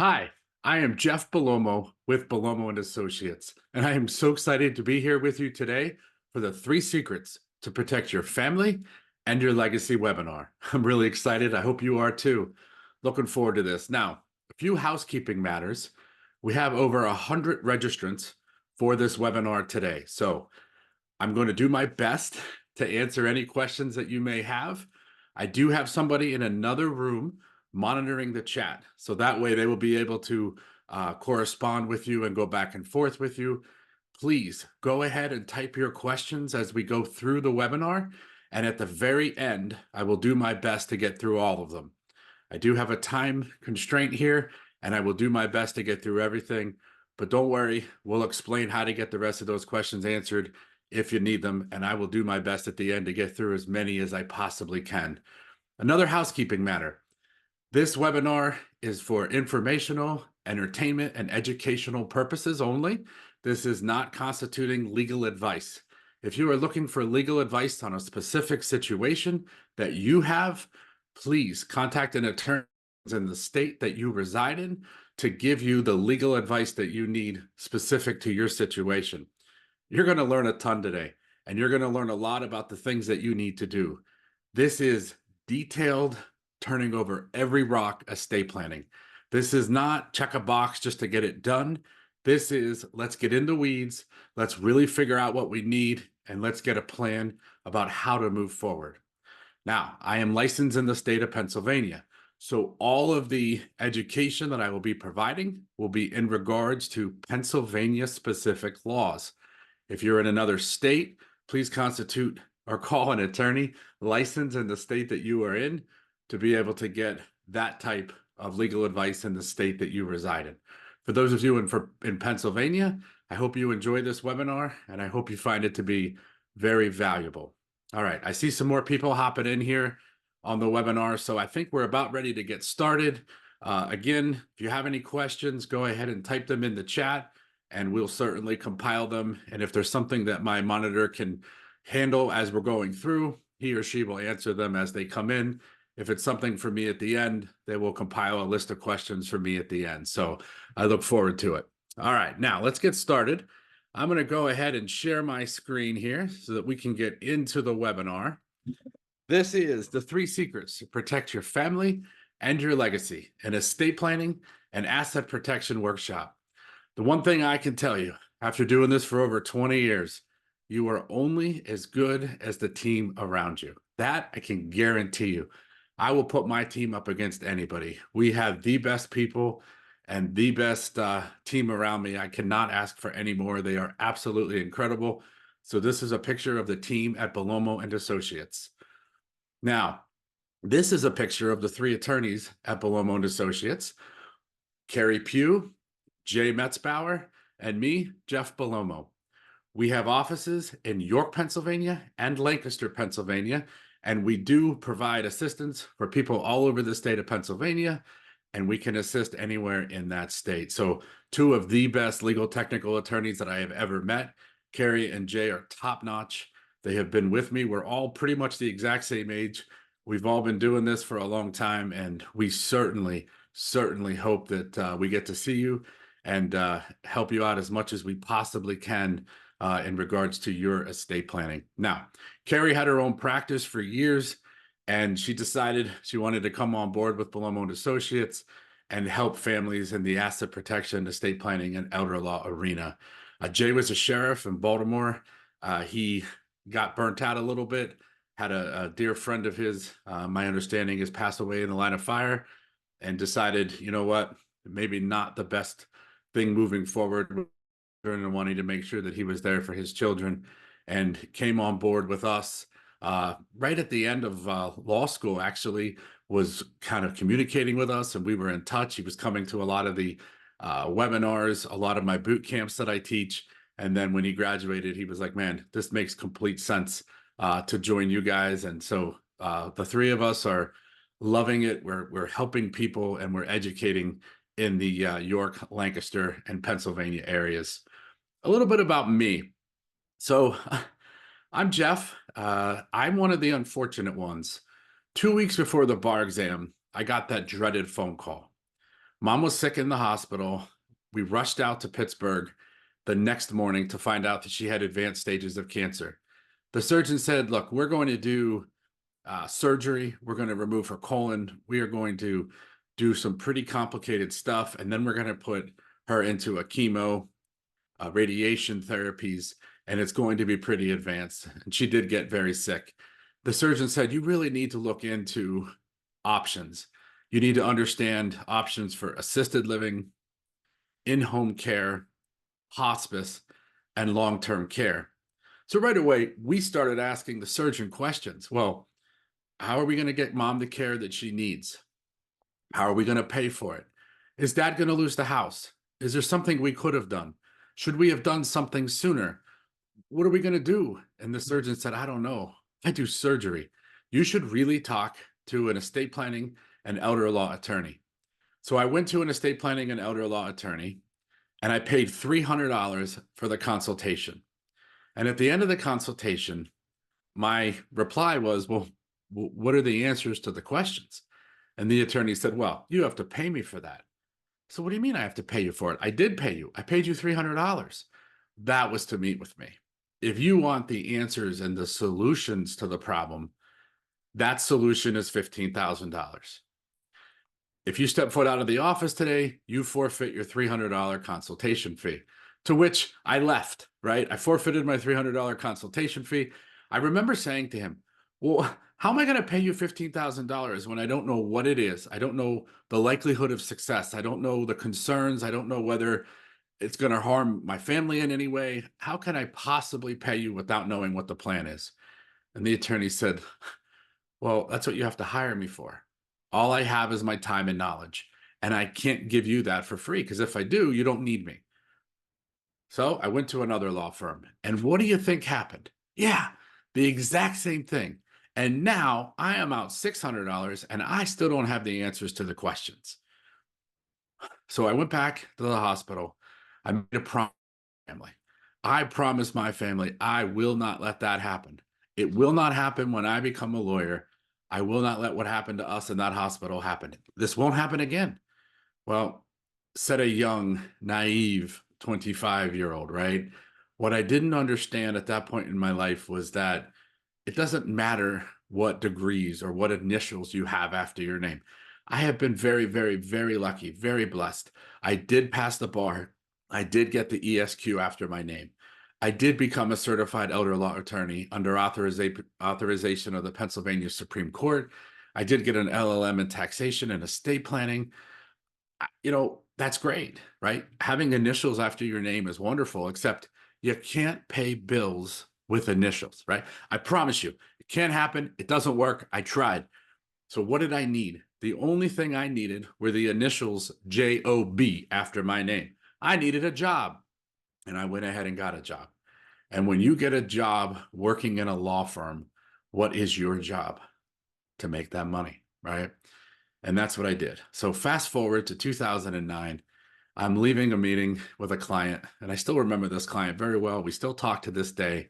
Hi, I am Jeff Belomo with Belomo and Associates, and I am so excited to be here with you today for the three secrets to protect your family and your legacy webinar. I'm really excited. I hope you are too. Looking forward to this. Now, a few housekeeping matters. We have over 100 registrants for this webinar today. So I'm going to do my best to answer any questions that you may have. I do have somebody in another room monitoring the chat. So that way they will be able to correspond with you and go back and forth with you. Please go ahead and type your questions as we go through the webinar. And at the very end, I will do my best to get through all of them. I do have a time constraint here, and I will do my best to get through everything. But don't worry, we'll explain how to get the rest of those questions answered if you need them, and I will do my best at the end to get through as many as I possibly can. Another housekeeping matter. This webinar is for informational, entertainment, and educational purposes only. This is not constituting legal advice. If you are looking for legal advice on a specific situation that you have, please contact an attorney in the state that you reside in to give you the legal advice that you need specific to your situation. You're going to learn a ton today, and you're going to learn a lot about the things that you need to do. This is detailed, turning over every rock estate planning. This is not check a box just to get it done. This is let's get in the weeds, let's really figure out what we need, and let's get a plan about how to move forward. Now, I am licensed in the state of Pennsylvania. So all of the education that I will be providing will be in regards to Pennsylvania specific laws. If you're in another state, please constitute or call an attorney licensed in the state that you are in to be able to get that type of legal advice in the state that you reside in. For those of you in Pennsylvania, I hope you enjoy this webinar, and I hope you find it to be very valuable. All right, I see some more people hopping in here on the webinar, so I think we're about ready to get started. Again, if you have any questions, go ahead and type them in the chat, and we'll certainly compile them. And if there's something that my monitor can handle as we're going through, he or she will answer them as they come in. If it's something for me at the end, they will compile a list of questions for me at the end. So I look forward to it. All right, now let's get started. I'm going to go ahead and share my screen here so that we can get into the webinar. This is the three secrets to protect your family and your legacy, an estate planning and asset protection workshop. The one thing I can tell you after doing this for over 20 years, you are only as good as the team around you. That I can guarantee you. I will put my team up against anybody. We have the best people and the best team around me. I cannot ask for any more. They are absolutely incredible. So this is a picture of the team at Belomo and Associates. Now, this is a picture of the three attorneys at Belomo and Associates: Carrie Pugh, Jay Metzbauer, and me, Jeff Belomo. We have offices in York, Pennsylvania and Lancaster, Pennsylvania, and we do provide assistance for people all over the state of Pennsylvania, and we can assist anywhere in that state. So two of the best legal technical attorneys that I have ever met. Carrie and Jay are top-notch. They have been with me. We're all pretty much the exact same age. We've all been doing this for a long time, and we certainly hope that we get to see you and help you out as much as we possibly can in regards to your estate planning. Now, Carrie had her own practice for years, and she decided she wanted to come on board with Belomo and Associates and help families in the asset protection, estate planning, and elder law arena. Jay was a sheriff in Baltimore. He got burnt out a little bit, had a dear friend of his, my understanding, has passed away in the line of fire, and decided, you know what, maybe not the best thing moving forward, and wanting to make sure that he was there for his children, and came on board with us right at the end of law school. Actually was kind of communicating with us, and we were in touch. He was coming to a lot of the webinars, a lot of my boot camps that I teach. And then when he graduated, he was like, man, this makes complete sense to join you guys. And so the three of us are loving it. We're helping people, and we're educating in the York, Lancaster, and Pennsylvania areas. A little bit about me. So I'm Jeff. I'm one of the unfortunate ones. 2 weeks before the bar exam, I got that dreaded phone call. Mom was sick in the hospital. We rushed out to Pittsburgh the next morning to find out that she had advanced stages of cancer. The surgeon said, look, we're going to do surgery. We're going to remove her colon. We are going to do some pretty complicated stuff. And then we're going to put her into a chemo, radiation therapies, and it's going to be pretty advanced. And she did get very sick. The surgeon said, you really need to look into options. You need to understand options for assisted living, in-home care, hospice, and long-term care. So right away, we started asking the surgeon questions. Well, how are we going to get mom the care that she needs? How are we going to pay for it? Is dad going to lose the house? Is there something we could have done? Should we have done something sooner? What are we going to do? And the surgeon said, I don't know. I do surgery. You should really talk to an estate planning and elder law attorney. So I went to an estate planning and elder law attorney and I paid $300 for the consultation. And at the end of the consultation, my reply was, well, what are the answers to the questions? And the attorney said, well, you have to pay me for that. So what do you mean I have to pay you for it? I did pay you. I paid you $300. That was to meet with me. If you want the answers and the solutions to the problem, that solution is $15,000. If you step foot out of the office today, you forfeit your $300 consultation fee, to which I left, right? I forfeited my $300 consultation fee. I remember saying to him, well, how am I going to pay you $15,000 when I don't know what it is? I don't know the likelihood of success. I don't know the concerns. I don't know whether it's going to harm my family in any way. How can I possibly pay you without knowing what the plan is? And the attorney said, well, that's what you have to hire me for. All I have is my time and knowledge, and I can't give you that for free because if I do, you don't need me. So I went to another law firm, and what do you think happened? Yeah, the exact same thing. And now I am out $600 and I still don't have the answers to the questions. So I went back to the hospital. I made a promise to my family. I promised my family I will not let that happen. It will not happen when I become a lawyer. I will not let what happened to us in that hospital happen. This won't happen again. Well, said a young, naive 25-year-old, right? What I didn't understand at that point in my life was that it doesn't matter what degrees or what initials you have after your name. I have been very, very, very lucky, very blessed. I did pass the bar. I did get the ESQ after my name. I did become a certified elder law attorney under authorization of the Pennsylvania Supreme Court. I did get an LLM in taxation and estate planning. That's great, right? Having initials after your name is wonderful, except you can't pay bills with initials, right? I promise you, it can't happen. It doesn't work. I tried. So what did I need? The only thing I needed were the initials JOB after my name. I needed a job, and I went ahead and got a job. And when you get a job working in a law firm, what is your job? To make that money, right? And that's what I did. So fast forward to 2009, I'm leaving a meeting with a client, and I still remember this client very well. We still talk to this day.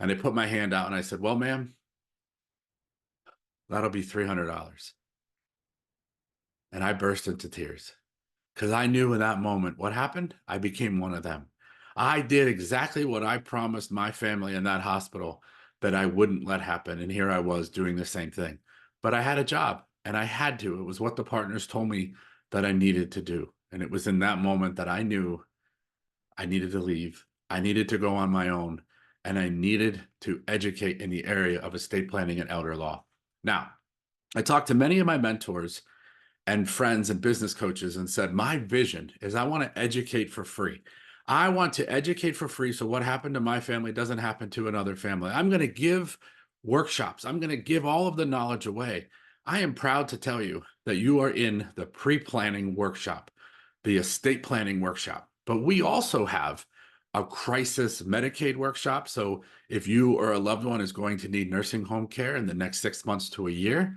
And I put my hand out and I said, well, ma'am, that'll be $300. And I burst into tears because I knew in that moment what happened. I became one of them. I did exactly what I promised my family in that hospital that I wouldn't let happen. And here I was doing the same thing. But I had a job and I had to. It was what the partners told me that I needed to do. And it was in that moment that I knew I needed to leave. I needed to go on my own, and I needed to educate in the area of estate planning and elder law. Now, I talked to many of my mentors and friends and business coaches and said, my vision is I want to educate for free. I want to educate for free so what happened to my family doesn't happen to another family. I'm going to give workshops. I'm going to give all of the knowledge away. I am proud to tell you that you are in the pre-planning workshop, the estate planning workshop. But we also have a crisis Medicaid workshop. So if you or a loved one is going to need nursing home care in the next 6 months to a year,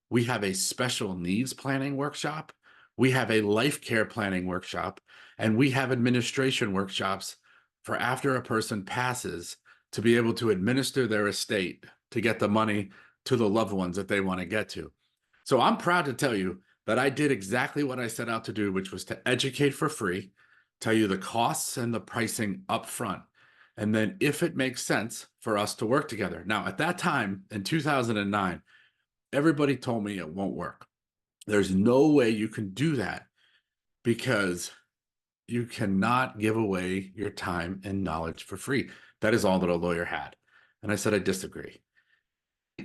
we have a special needs planning workshop. We have a life care planning workshop, and we have administration workshops for after a person passes to be able to administer their estate to get the money to the loved ones that they want to get to. So I'm proud to tell you that I did exactly what I set out to do, which was to educate for free, tell you the costs and the pricing up front. And then if it makes sense for us to work together. Now, at that time in 2009, everybody told me it won't work. There's no way you can do that because you cannot give away your time and knowledge for free. That is all that a lawyer had. And I said, I disagree.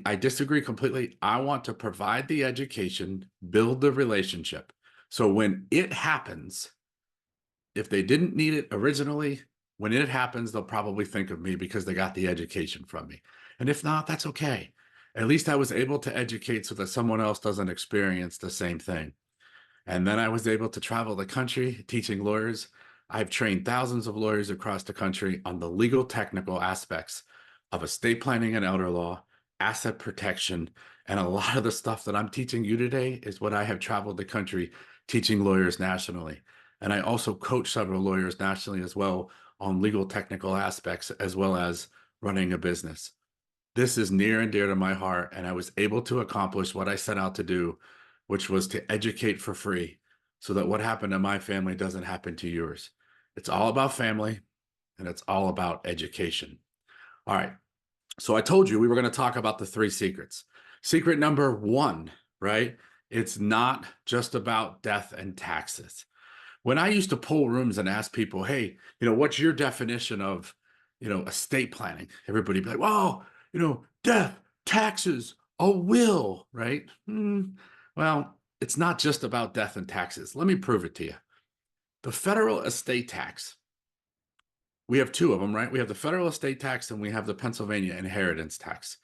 I disagree completely. I want to provide the education, build the relationship. So when it happens, if they didn't need it originally, when it happens, they'll probably think of me because they got the education from me. And if not, that's okay. At least I was able to educate so that someone else doesn't experience the same thing. And then I was able to travel the country teaching lawyers. I've trained thousands of lawyers across the country on the legal technical aspects of estate planning and elder law, asset protection, and a lot of the stuff that I'm teaching you today is what I have traveled the country teaching lawyers nationally. And I also coach several lawyers nationally as well on legal technical aspects, as well as running a business. This is near and dear to my heart, and I was able to accomplish what I set out to do, which was to educate for free so that what happened to my family doesn't happen to yours. It's all about family and it's all about education. All right. So I told you we were going to talk about the three secrets. Secret number one, right? It's not just about death and taxes. When I used to pull rooms and ask people, hey, what's your definition of, estate planning? Everybody be like, well, death, taxes, a will, right? Well, it's not just about death and taxes. Let me prove it to you. The federal estate tax, we have two of them, right? We have the federal estate tax and we have the Pennsylvania inheritance tax.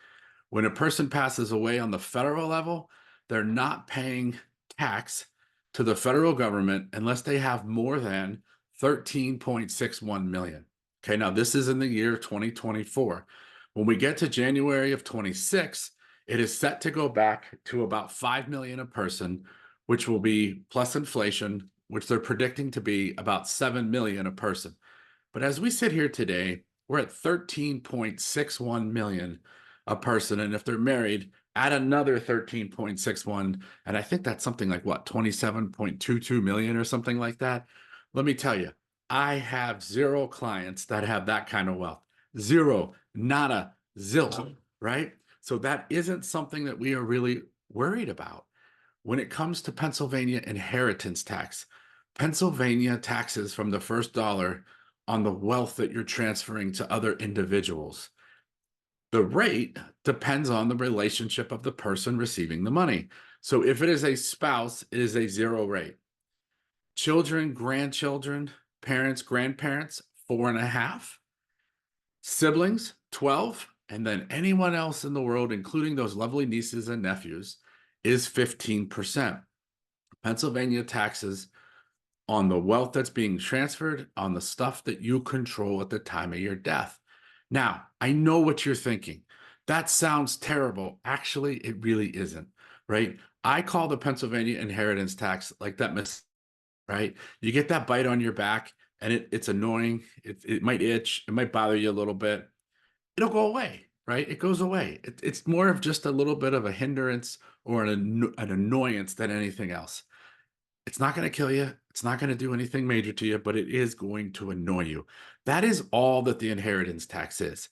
When a person passes away on the federal level, they're not paying tax to the federal government unless they have more than 13.61 million. Okay, now this is in the year 2024. When we get to January of 26, it is set to go back to about 5 million a person, which will be plus inflation, which they're predicting to be about 7 million a person. But as we sit here today, we're at 13.61 million a person. And if they're married, add another 13.61. And I think that's something like what, 27.22 million or something like that. Let me tell you, I have zero clients that have that kind of wealth. Zero, nada, zilch, right? So that isn't something that we are really worried about. When it comes to Pennsylvania inheritance tax, Pennsylvania taxes from the first dollar on the wealth that you're transferring to other individuals. The rate depends on the relationship of the person receiving the money. So if it is a spouse, it is a zero rate. Children, grandchildren, parents, grandparents, 4.5. Siblings, 12. And then anyone else in the world, including those lovely nieces and nephews, is 15%. Pennsylvania taxes on the wealth that's being transferred, on the stuff that you control at the time of your death. Now, I know what you're thinking. That sounds terrible. Actually, it really isn't, right? I call the Pennsylvania inheritance tax like that, right? You get that bite on your back and it's annoying. It might itch. It might bother you a little bit. It'll go away, right? It goes away. It's more of just a little bit of a hindrance or an annoyance than anything else. It's not going to kill you. It's not going to do anything major to you, but it is going to annoy you. That is all that the inheritance tax is.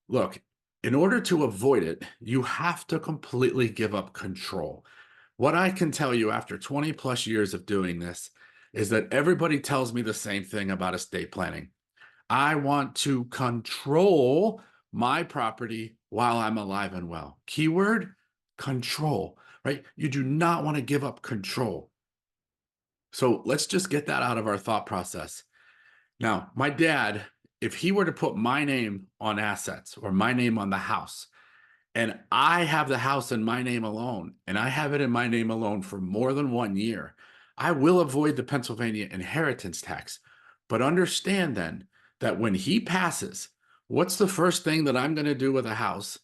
Look, in order to avoid it, you have to completely give up control. What I can tell you after 20 plus years of doing this is that everybody tells me the same thing about estate planning. I want to control my property while I'm alive and well. Keyword, control, right? You do not want to give up control. So let's just get that out of our thought process. Now, my dad, if he were to put my name on assets or my name on the house, and I have the house in my name alone, and I have it in my name alone for more than 1 year, I will avoid the Pennsylvania inheritance tax. But understand then that when he passes, what's the first thing that I'm going to do with a house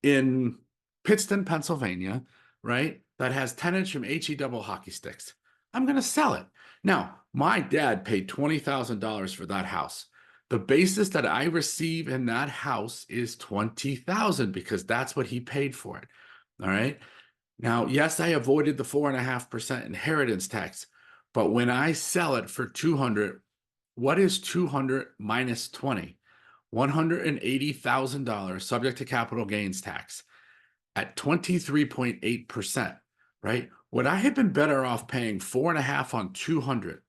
in Pittston, Pennsylvania, right? That has 10-inch from HE double hockey sticks. I'm going to sell it. Now, my dad paid $20,000 for that house. The basis that I receive in that house is $20,000 because that's what he paid for it. All right. Now, yes, I avoided the 4.5% inheritance tax, but when I sell it for 200, what is 200 minus 20? $180,000 subject to capital gains tax at 23.8%, right? Would I have been better off paying 4.5 on 200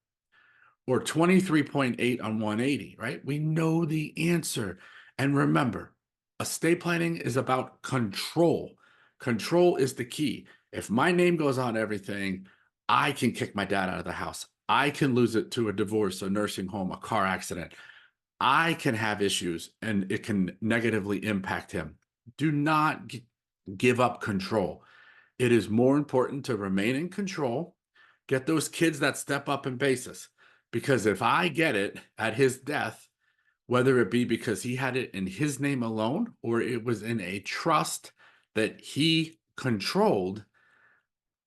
or 23.8 on 180, right? We know the answer. And remember, estate planning is about control. Control is the key. If my name goes on everything, I can kick my dad out of the house. I can lose it to a divorce, a nursing home, a car accident. I can have issues and it can negatively impact him. Do not give up control. It is more important to remain in control, get those kids that step up in basis. Because if I get it at his death, whether it be because he had it in his name alone or it was in a trust that he controlled,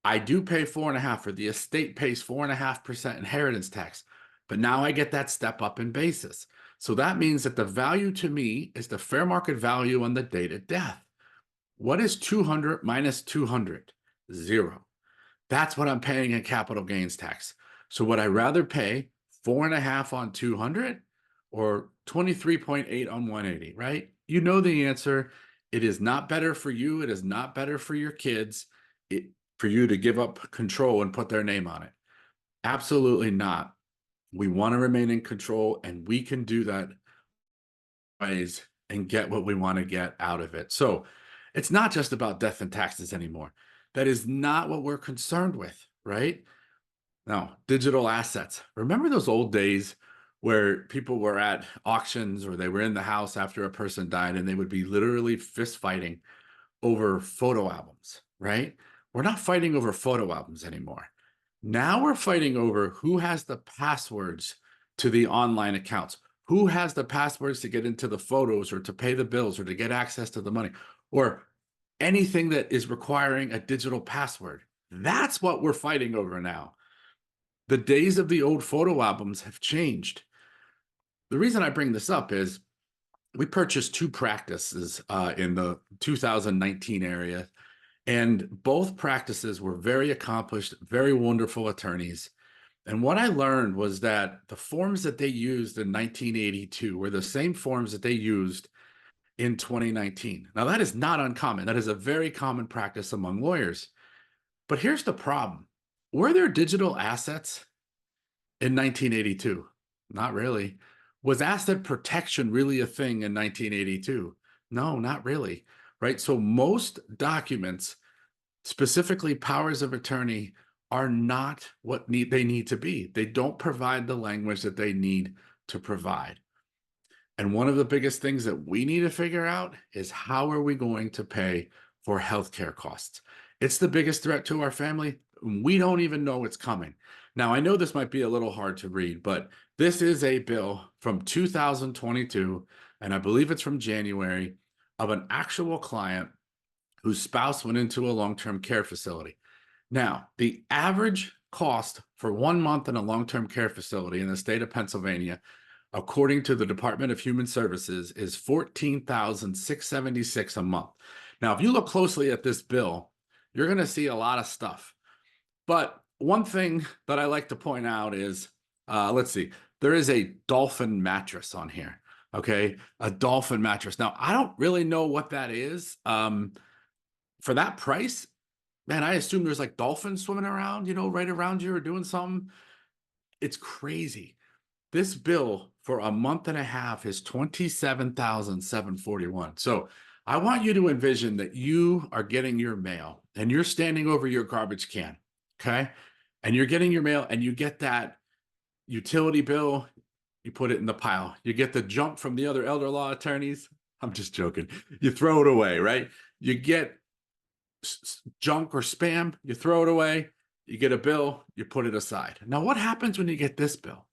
I do pay 4.5, or the estate pays 4.5% inheritance tax. But now I get that step up in basis. So that means that the value to me is the fair market value on the date of death. What is 200 minus 200? Zero. That's what I'm paying in capital gains tax. So would I rather pay 4.5 on 200 or 23.8 on 180, right? You know the answer. It is not better for you. It is not better for your kids for you to give up control and put their name on it. Absolutely not. We want to remain in control, and we can do that ways and get what we want to get out of it. So it's not just about death and taxes anymore. That is not what we're concerned with, right? Now, digital assets. Remember those old days where people were at auctions or they were in the house after a person died and they would be literally fist fighting over photo albums, right? We're not fighting over photo albums anymore. Now we're fighting over who has the passwords to the online accounts, who has the passwords to get into the photos or to pay the bills or to get access to the money or anything that is requiring a digital password. That's what we're fighting over now. The days of the old photo albums have changed. The reason I bring this up is we purchased two practices in the 2019 area, and both practices were very accomplished, very wonderful attorneys. And what I learned was that the forms that they used in 1982 were the same forms that they used in 2019. Now, that is not uncommon. That is a very common practice among lawyers. But here's the problem. Were there digital assets in 1982? Not really. Was asset protection really a thing in 1982? No, not really, right? So most documents, specifically powers of attorney, are not what they need to be. They don't provide the language that they need to provide. And one of the biggest things that we need to figure out is how are we going to pay for healthcare costs? It's the biggest threat to our family. We don't even know it's coming. Now, I know this might be a little hard to read, but this is a bill from 2022, and I believe it's from January, of an actual client whose spouse went into a long-term care facility. Now, the average cost for 1 month in a long-term care facility in the state of Pennsylvania, according to the Department of Human Services, is $14,676 a month. Now, if you look closely at this bill, you're going to see a lot of stuff. But one thing that I like to point out is, let's see, there is a Dolphin mattress on here. Okay, a Dolphin mattress. Now, I don't really know what that is. For that price, man, I assume there's like dolphins swimming around, right around you or doing something. It's crazy. This bill for a month and a half is $27,741. So I want you to envision that you are getting your mail and you're standing over your garbage can, okay? And you're getting your mail and you get that utility bill, you put it in the pile. You get the junk from the other elder law attorneys. I'm just joking. You throw it away, right? You get junk or spam, you throw it away. You get a bill, you put it aside. Now, what happens when you get this bill?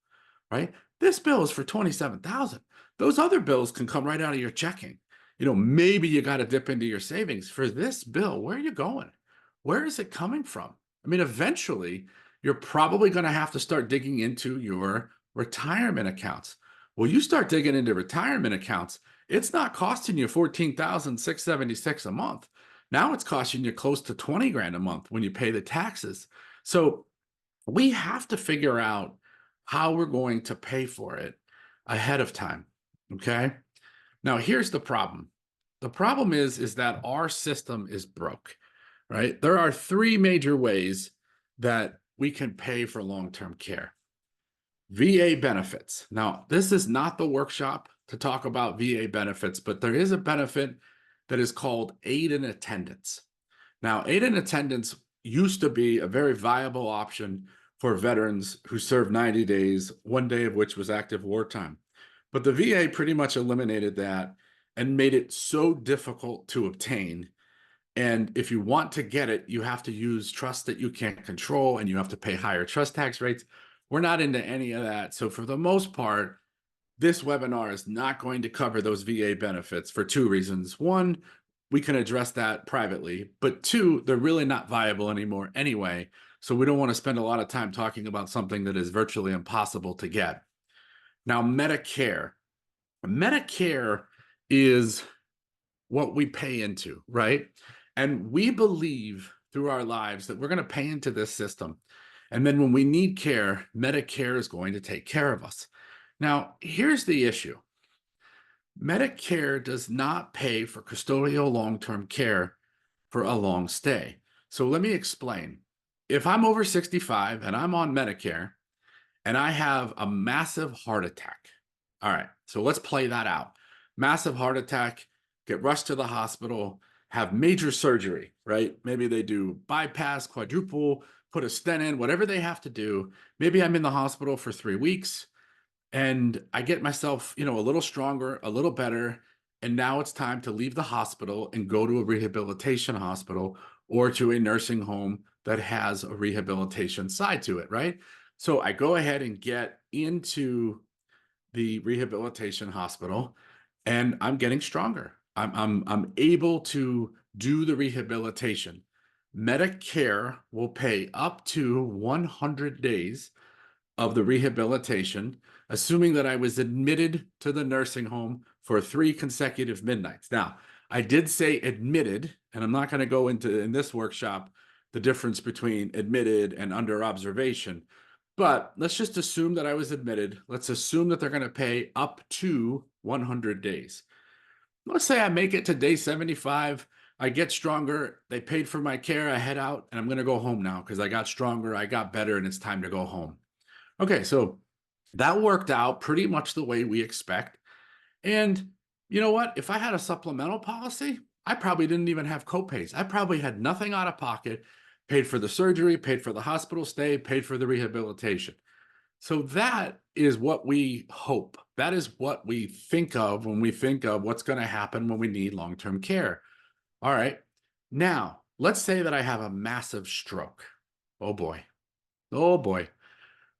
Right? This bill is for 27,000. Those other bills can come right out of your checking. Maybe you got to dip into your savings. For this bill, where are you going? Where is it coming from? I mean, eventually, you're probably going to have to start digging into your retirement accounts. Well, you start digging into retirement accounts, it's not costing you $14,676 a month. Now it's costing you close to 20 grand a month when you pay the taxes. So we have to figure out how we're going to pay for it ahead of time. Okay. Now here's the problem. The problem is that our system is broke, right? There are three major ways that we can pay for long-term care. VA benefits. Now, this is not the workshop to talk about VA benefits, but there is a benefit that is called aid in attendance. Now, aid in attendance used to be a very viable option for veterans who served 90 days, one day of which was active wartime. But the VA pretty much eliminated that and made it so difficult to obtain. And if you want to get it, you have to use trust that you can't control and you have to pay higher trust tax rates. We're not into any of that. So, for the most part, this webinar is not going to cover those VA benefits for two reasons. One, we can address that privately, but two, they're really not viable anymore anyway. So we don't want to spend a lot of time talking about something that is virtually impossible to get. Now, Medicare. Medicare is what we pay into, right? And we believe through our lives that we're going to pay into this system. And then when we need care, Medicare is going to take care of us. Now, here's the issue. Medicare does not pay for custodial long-term care for a long stay. So let me explain. If I'm over 65 and I'm on Medicare and I have a massive heart attack, all right, so let's play that out. Massive heart attack, get rushed to the hospital, have major surgery, right? Maybe they do bypass, quadruple, put a stent in, whatever they have to do. Maybe I'm in the hospital for 3 weeks and I get myself, a little stronger, a little better. And now it's time to leave the hospital and go to a rehabilitation hospital or to a nursing home that has a rehabilitation side to it, right? So I go ahead and get into the rehabilitation hospital and I'm getting stronger. I'm able to do the rehabilitation. Medicare will pay up to 100 days of the rehabilitation, assuming that I was admitted to the nursing home for 3 consecutive midnights. Now, I did say admitted, and I'm not going to go into in this workshop the difference between admitted and under observation, but let's just assume that I was admitted. Let's assume that they're going to pay up to 100 days. Let's say I make it to day 75. I get stronger. They paid for my care. I head out and I'm going to go home now because I got stronger. I got better and it's time to go home. Okay, so that worked out pretty much the way we expect. And you know what? If I had a supplemental policy, I probably didn't even have copays. I probably had nothing out of pocket, paid for the surgery, paid for the hospital stay, paid for the rehabilitation. So that is what we hope. That is what we think of when we think of what's going to happen when we need long-term care. All right. Now, let's say that I have a massive stroke. Oh boy. Oh boy.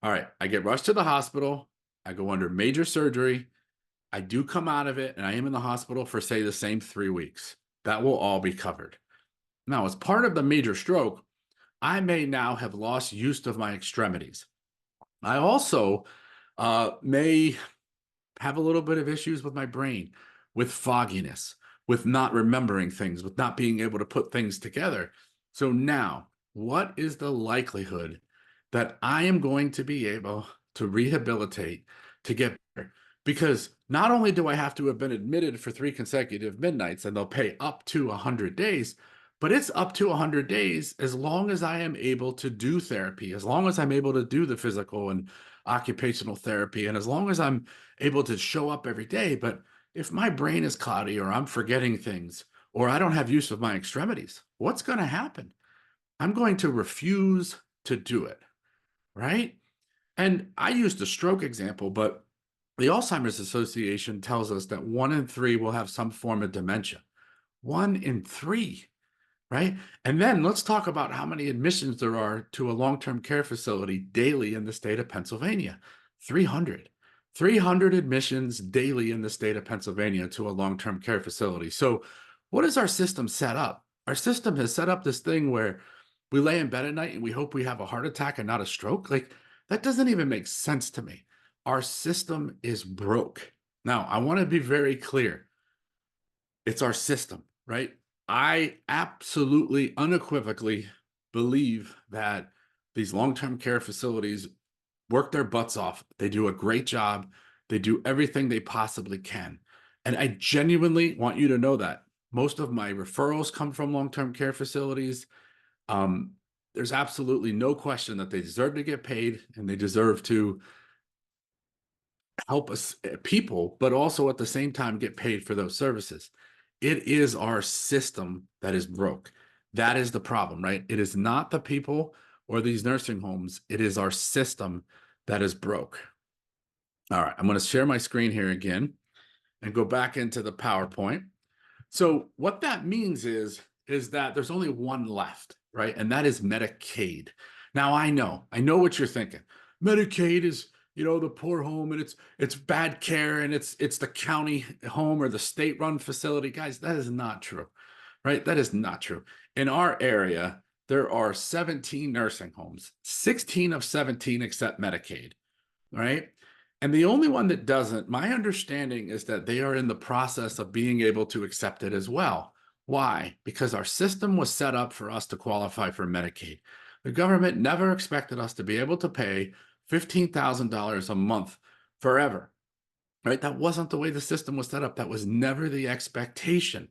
All right. I get rushed to the hospital. I go under major surgery. I do come out of it and I am in the hospital for, say, the same 3 weeks. That will all be covered. Now, as part of the major stroke, I may now have lost use of my extremities. I also may have a little bit of issues with my brain, with fogginess, with not remembering things, with not being able to put things together. So now, what is the likelihood that I am going to be able to rehabilitate to get better? Because not only do I have to have been admitted for 3 consecutive midnights and they'll pay up to 100 days, but it's up to 100 days as long as I am able to do therapy, as long as I'm able to do the physical and occupational therapy, and as long as I'm able to show up every day. But if my brain is cloudy or I'm forgetting things or I don't have use of my extremities, what's going to happen? I'm going to refuse to do it, right? And I used a stroke example, but the Alzheimer's Association tells us that 1 in 3 will have some form of dementia. 1 in 3, right? And then let's talk about how many admissions there are to a long-term care facility daily in the state of Pennsylvania. 300. 300 admissions daily in the state of Pennsylvania to a long-term care facility. So what is our system set up? Our system has set up this thing where we lay in bed at night and we hope we have a heart attack and not a stroke. Like, that doesn't even make sense to me. Our system is broke. Now, I want to be very clear. It's our system, right? I absolutely unequivocally believe that these long-term care facilities work their butts off. They do a great job. They do everything they possibly can. And I genuinely want you to know that. Most of my referrals come from long-term care facilities. Um, there's absolutely no question that they deserve to get paid and they deserve to help us people, but also at the same time get paid for those services. It is our system that is broke. That is the problem, right? It is not the people or these nursing homes. It is our system that is broke. All right, I'm going to share my screen here again and go back into the PowerPoint. So what that means is that there's only one left, right? And that is Medicaid. Now I know what you're thinking. Medicaid is, the poor home and it's bad care and it's the county home or the state-run facility. Guys, that is not true, right? That is not true. In our area, there are 17 nursing homes. 16 of 17 accept Medicaid, right? And the only one that doesn't, my understanding is that they are in the process of being able to accept it as well. Why? Because our system was set up for us to qualify for Medicaid. The government never expected us to be able to pay $15,000 a month forever, right? That wasn't the way the system was set up. That was never the expectation.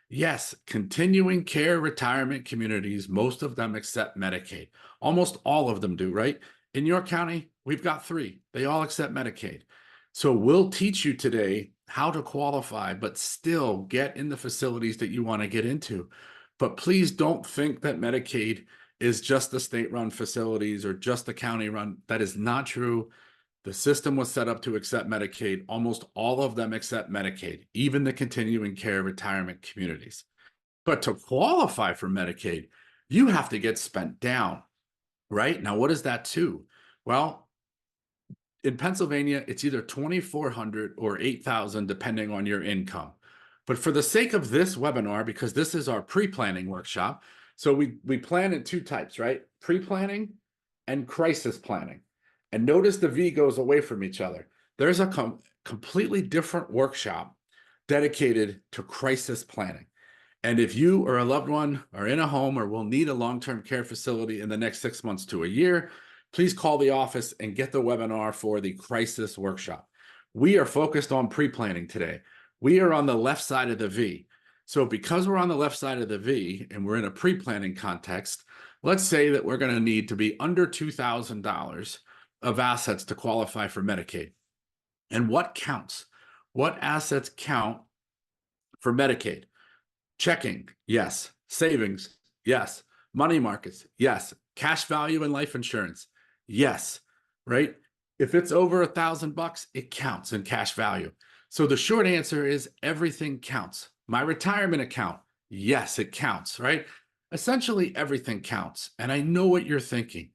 Yes, continuing care retirement communities, most of them accept Medicaid. Almost all of them do, right? In your county, we've got 3. They all accept Medicaid. So we'll teach you today how to qualify, but still get in the facilities that you want to get into. But please don't think that Medicaid is just the state-run facilities or just the county-run. That is not true. The system was set up to accept Medicaid. Almost all of them accept Medicaid, even the continuing care retirement communities. But to qualify for Medicaid, you have to get spent down, right? Now, what is that to? Well, in Pennsylvania, it's either 2,400 or 8,000, depending on your income. But for the sake of this webinar, because this is our pre-planning workshop, so we plan in 2 types, right? Pre-planning and crisis planning. And notice the V goes away from each other. There's a completely different workshop dedicated to crisis planning. And if you or a loved one are in a home or will need a long-term care facility in the next 6 months to a year, please call the office and get the webinar for the crisis workshop. We are focused on pre-planning today. We are on the left side of the V. So because we're on the left side of the V and we're in a pre-planning context, let's say that we're going to need to be under $2,000 of assets to qualify for Medicaid. And what counts? What assets count for Medicaid? Checking, yes. Savings, yes. Money markets, yes. Cash value and life insurance, yes. Right? If it's over $1,000, it counts in cash value. So the short answer is everything counts. My retirement account, yes, it counts, right? Essentially, everything counts. And I know what you're thinking.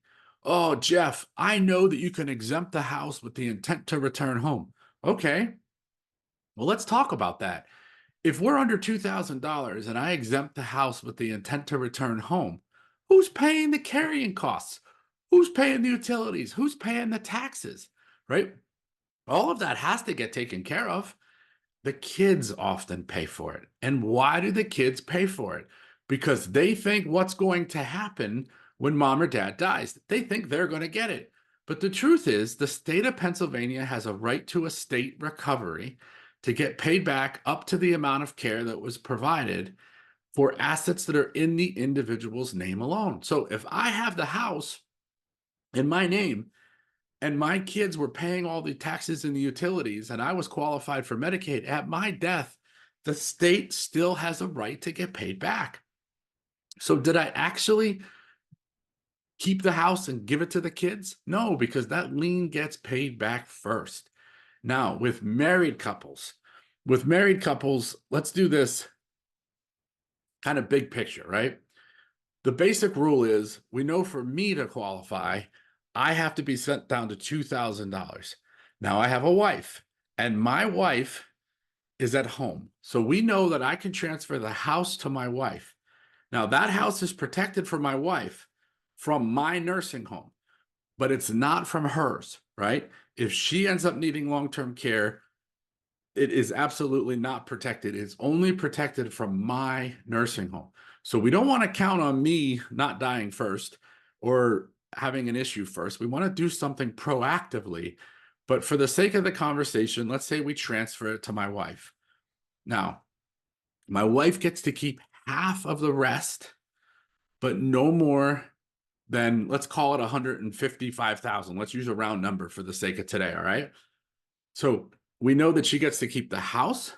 Oh, Jeff, I know that you can exempt the house with the intent to return home. Okay, well, let's talk about that. If we're under $2,000 and I exempt the house with the intent to return home, who's paying the carrying costs? Who's paying the utilities? Who's paying the taxes, right? All of that has to get taken care of. The kids often pay for it. And why do the kids pay for it? Because they think what's going to happen when mom or dad dies. They think they're going to get it. But the truth is, the state of Pennsylvania has a right to estate recovery to get paid back up to the amount of care that was provided for assets that are in the individual's name alone. So if I have the house in my name and my kids were paying all the taxes and the utilities and I was qualified for Medicaid, at my death, the state still has a right to get paid back. So did I actually keep the house and give it to the kids? No, because that lien gets paid back first. Now, with married couples, let's do this kind of big picture, right? The basic rule is we know for me to qualify, I have to be sent down to $2,000. Now I have a wife and my wife is at home. So we know that I can transfer the house to my wife. Now that house is protected for my wife from my nursing home, but it's not from hers, right? If she ends up needing long-term care, It is absolutely not protected. It's only protected from my nursing home. So we don't want to count on me not dying first or having an issue first. We want to do something proactively. But for the sake of the conversation, let's say we transfer it to my wife. Now, my wife gets to keep half of the rest, but no more than, let's call it 155,000. Let's use a round number for the sake of today. All right. So we know that she gets to keep the house,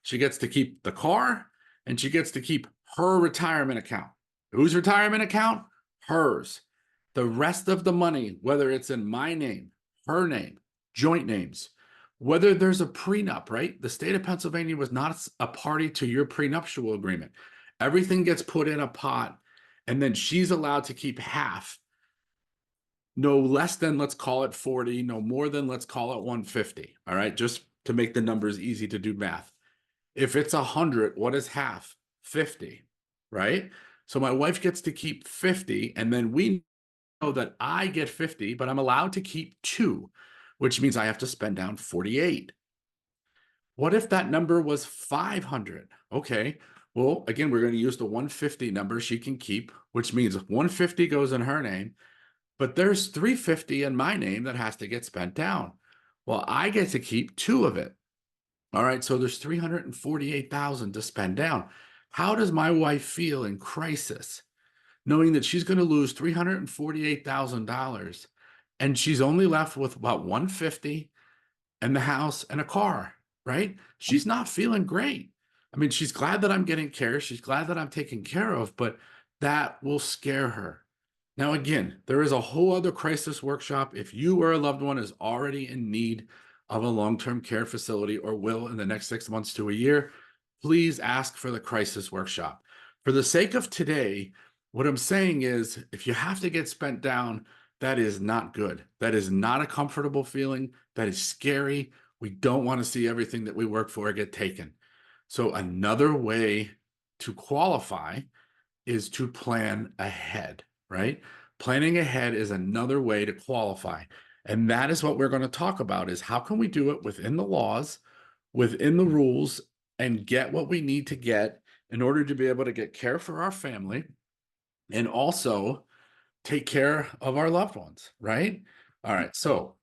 she gets to keep the car, and she gets to keep her retirement account. Whose retirement account? Hers. The rest of the money, whether it's in my name, her name, joint names, whether there's a prenup, right? The state of Pennsylvania was not a party to your prenuptial agreement. Everything gets put in a pot, and then she's allowed to keep half. No less than, let's call it 40, no more than, let's call it 150. All right, just to make the numbers easy to do math. If it's 100, what is half? 50, right? So my wife gets to keep 50, and then we know that I get 50, but I'm allowed to keep 2, which means I have to spend down 48. What if that number was 500? Okay, well, again, we're going to use the 150 number she can keep, which means 150 goes in her name, but there's 350 in my name that has to get spent down. Well, I get to keep 2 of it. All right, so there's 348,000 to spend down. How does my wife feel in crisis, knowing that she's going to lose $348,000 and she's only left with about 150 and the house and a car, right? She's not feeling great. I mean, she's glad that I'm getting care. She's glad that I'm taken care of, but that will scare her. Now, again, there is a whole other crisis workshop. If you or a loved one is already in need of a long-term care facility or will in the next 6 months to a year, please ask for the crisis workshop. For the sake of today, what I'm saying is if you have to get spent down, that is not good. That is not a comfortable feeling. That is scary. We don't want to see everything that we work for get taken. So another way to qualify is to plan ahead, right? Planning ahead is another way to qualify. And that is what we're going to talk about is how can we do it within the laws, within the rules, and get what we need to get in order to be able to get care for our family and also take care of our loved ones, right? All right. So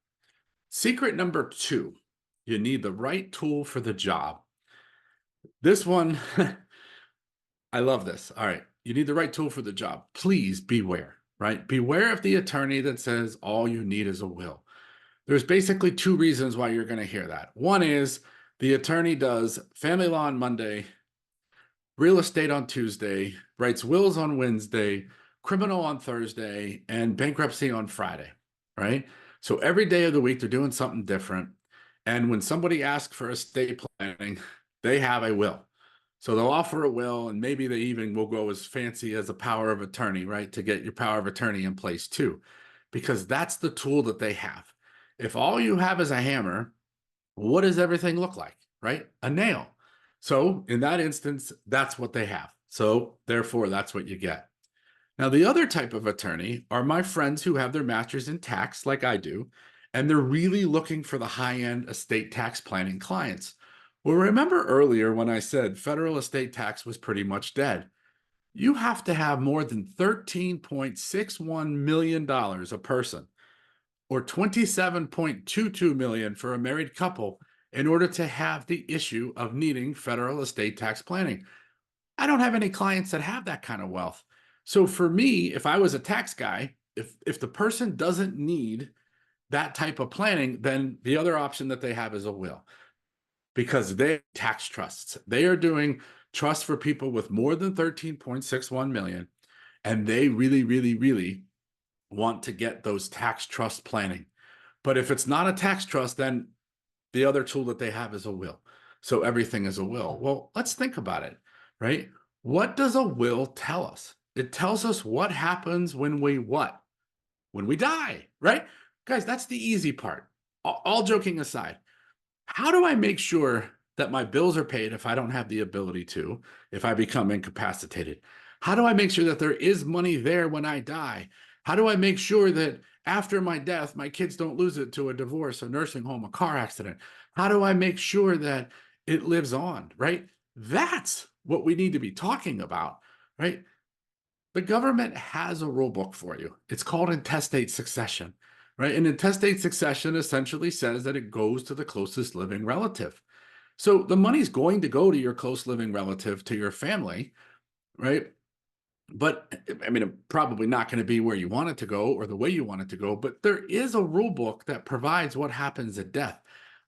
secret number 2, you need the right tool for the job. This one, I love this. All right. You need the right tool for the job. Please beware, right? Beware of the attorney that says all you need is a will. There's basically 2 reasons why you're going to hear that. One is the attorney does family law on Monday, real estate on Tuesday, writes wills on Wednesday, criminal on Thursday, and bankruptcy on Friday, right? So every day of the week, they're doing something different. And when somebody asks for estate planning, they have a will. So they'll offer a will, and maybe they even will go as fancy as a power of attorney, right? To get your power of attorney in place too, because that's the tool that they have. If all you have is a hammer, what does everything look like, right? A nail. So in that instance, that's what they have. So therefore, that's what you get. Now, the other type of attorney are my friends who have their master's in tax, like I do, and they're really looking for the high-end estate tax planning clients. Well, remember earlier when I said federal estate tax was pretty much dead. You have to have more than $13.61 million a person, or $27.22 million for a married couple, in order to have the issue of needing federal estate tax planning. I don't have any clients that have that kind of wealth. So for me, if I was a tax guy, if the person doesn't need that type of planning, then the other option that they have is a will, because they tax trusts. They are doing trusts for people with more than 13.61 million, and they really, really, really want to get those tax trust planning. But if it's not a tax trust, then the other tool that they have is a will. So everything is a will. Well, let's think about it, right? What does a will tell us? It tells us what happens when we what? When we die, right? Guys, that's the easy part. All joking aside, how do I make sure that my bills are paid if I don't have the ability to, if I become incapacitated? How do I make sure that there is money there when I die? How do I make sure that after my death, my kids don't lose it to a divorce, a nursing home, a car accident? How do I make sure that it lives on, right? That's what we need to be talking about, right? The government has a rule book for you. It's called intestate succession, right? And intestate succession essentially says that it goes to the closest living relative. So the money's going to go to your close living relative, to your family, right? But I mean, probably not going to be where you want it to go or the way you want it to go. But there is a rule book that provides what happens at death.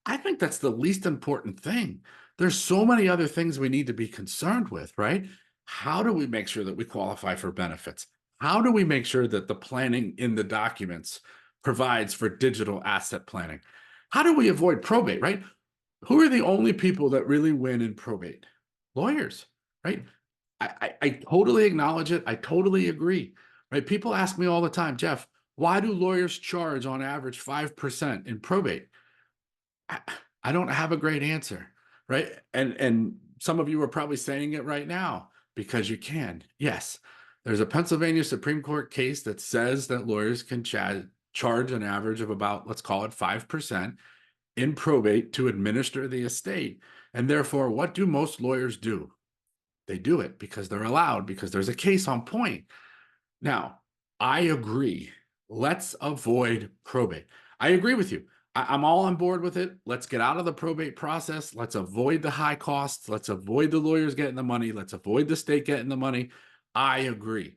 I think that's the least important thing. There's so many other things we need to be concerned with, right? How do we make sure that we qualify for benefits? How do we make sure that the planning in the documents provides for digital asset planning? How do we avoid probate, right? Who are the only people that really win in probate? Lawyers, right? I totally acknowledge it. I totally agree, right? People ask me all the time, Jeff, why do lawyers charge on average 5% in probate? I, I don't have a great answer, right? And some of you are probably saying it right now because you can. Yes, there's a Pennsylvania Supreme Court case that says that lawyers can charge an average of about, let's call it 5% in probate to administer the estate. And therefore, what do most lawyers do? They do it because they're allowed, because there's a case on point. Now, I agree. Let's avoid probate. I agree with you. I'm all on board with it. Let's get out of the probate process. Let's avoid the high costs. Let's avoid the lawyers getting the money. Let's avoid the state getting the money. I agree.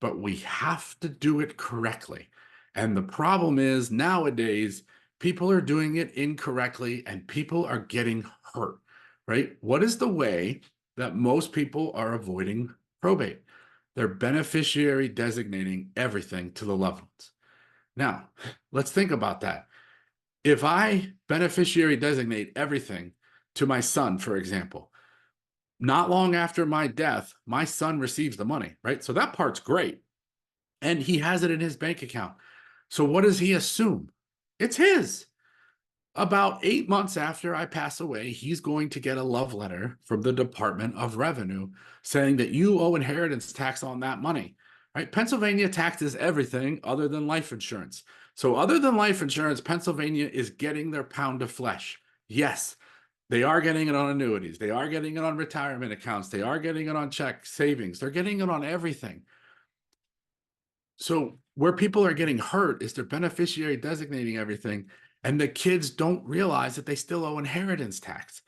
But we have to do it correctly. And the problem is nowadays, people are doing it incorrectly and people are getting hurt, right? What is the way that most people are avoiding probate? They're beneficiary designating everything to the loved ones. Now, let's think about that. If I beneficiary designate everything to my son, for example, not long after my death, my son receives the money, right? So that part's great. And he has it in his bank account. So what does he assume? It's his. About 8 months after I pass away, he's going to get a love letter from the Department of Revenue saying that you owe inheritance tax on that money, right? Pennsylvania taxes everything other than life insurance. So other than life insurance, Pennsylvania is getting their pound of flesh. Yes, they are getting it on annuities. They are getting it on retirement accounts. They are getting it on check savings. They're getting it on everything. So where people are getting hurt is their beneficiary designating everything, and the kids don't realize that they still owe inheritance tax.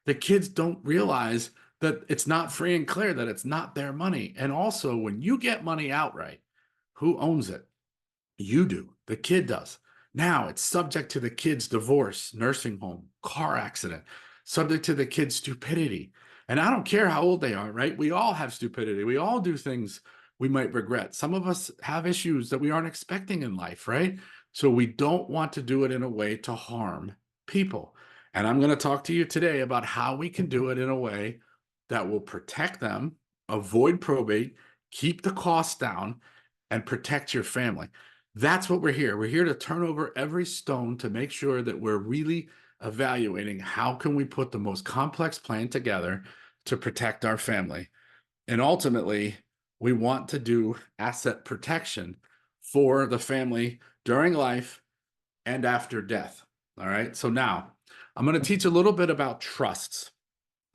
The kids don't realize that it's not free and clear, that it's not their money. And also, when you get money outright, who owns it? You do. The kid does. Now it's subject to the kid's divorce, nursing home, car accident, subject to the kid's stupidity. And I don't care how old they are, right? We all have stupidity. We all do things we might regret. Some of us have issues that we aren't expecting in life, right? So we don't want to do it in a way to harm people. And I'm going to talk to you today about how we can do it in a way that will protect them, avoid probate, keep the costs down, and protect your family. That's what we're here. We're here to turn over every stone to make sure that we're really evaluating how can we put the most complex plan together to protect our family. And ultimately, we want to do asset protection for the family during life and after death. All right. So now I'm going to teach a little bit about trusts.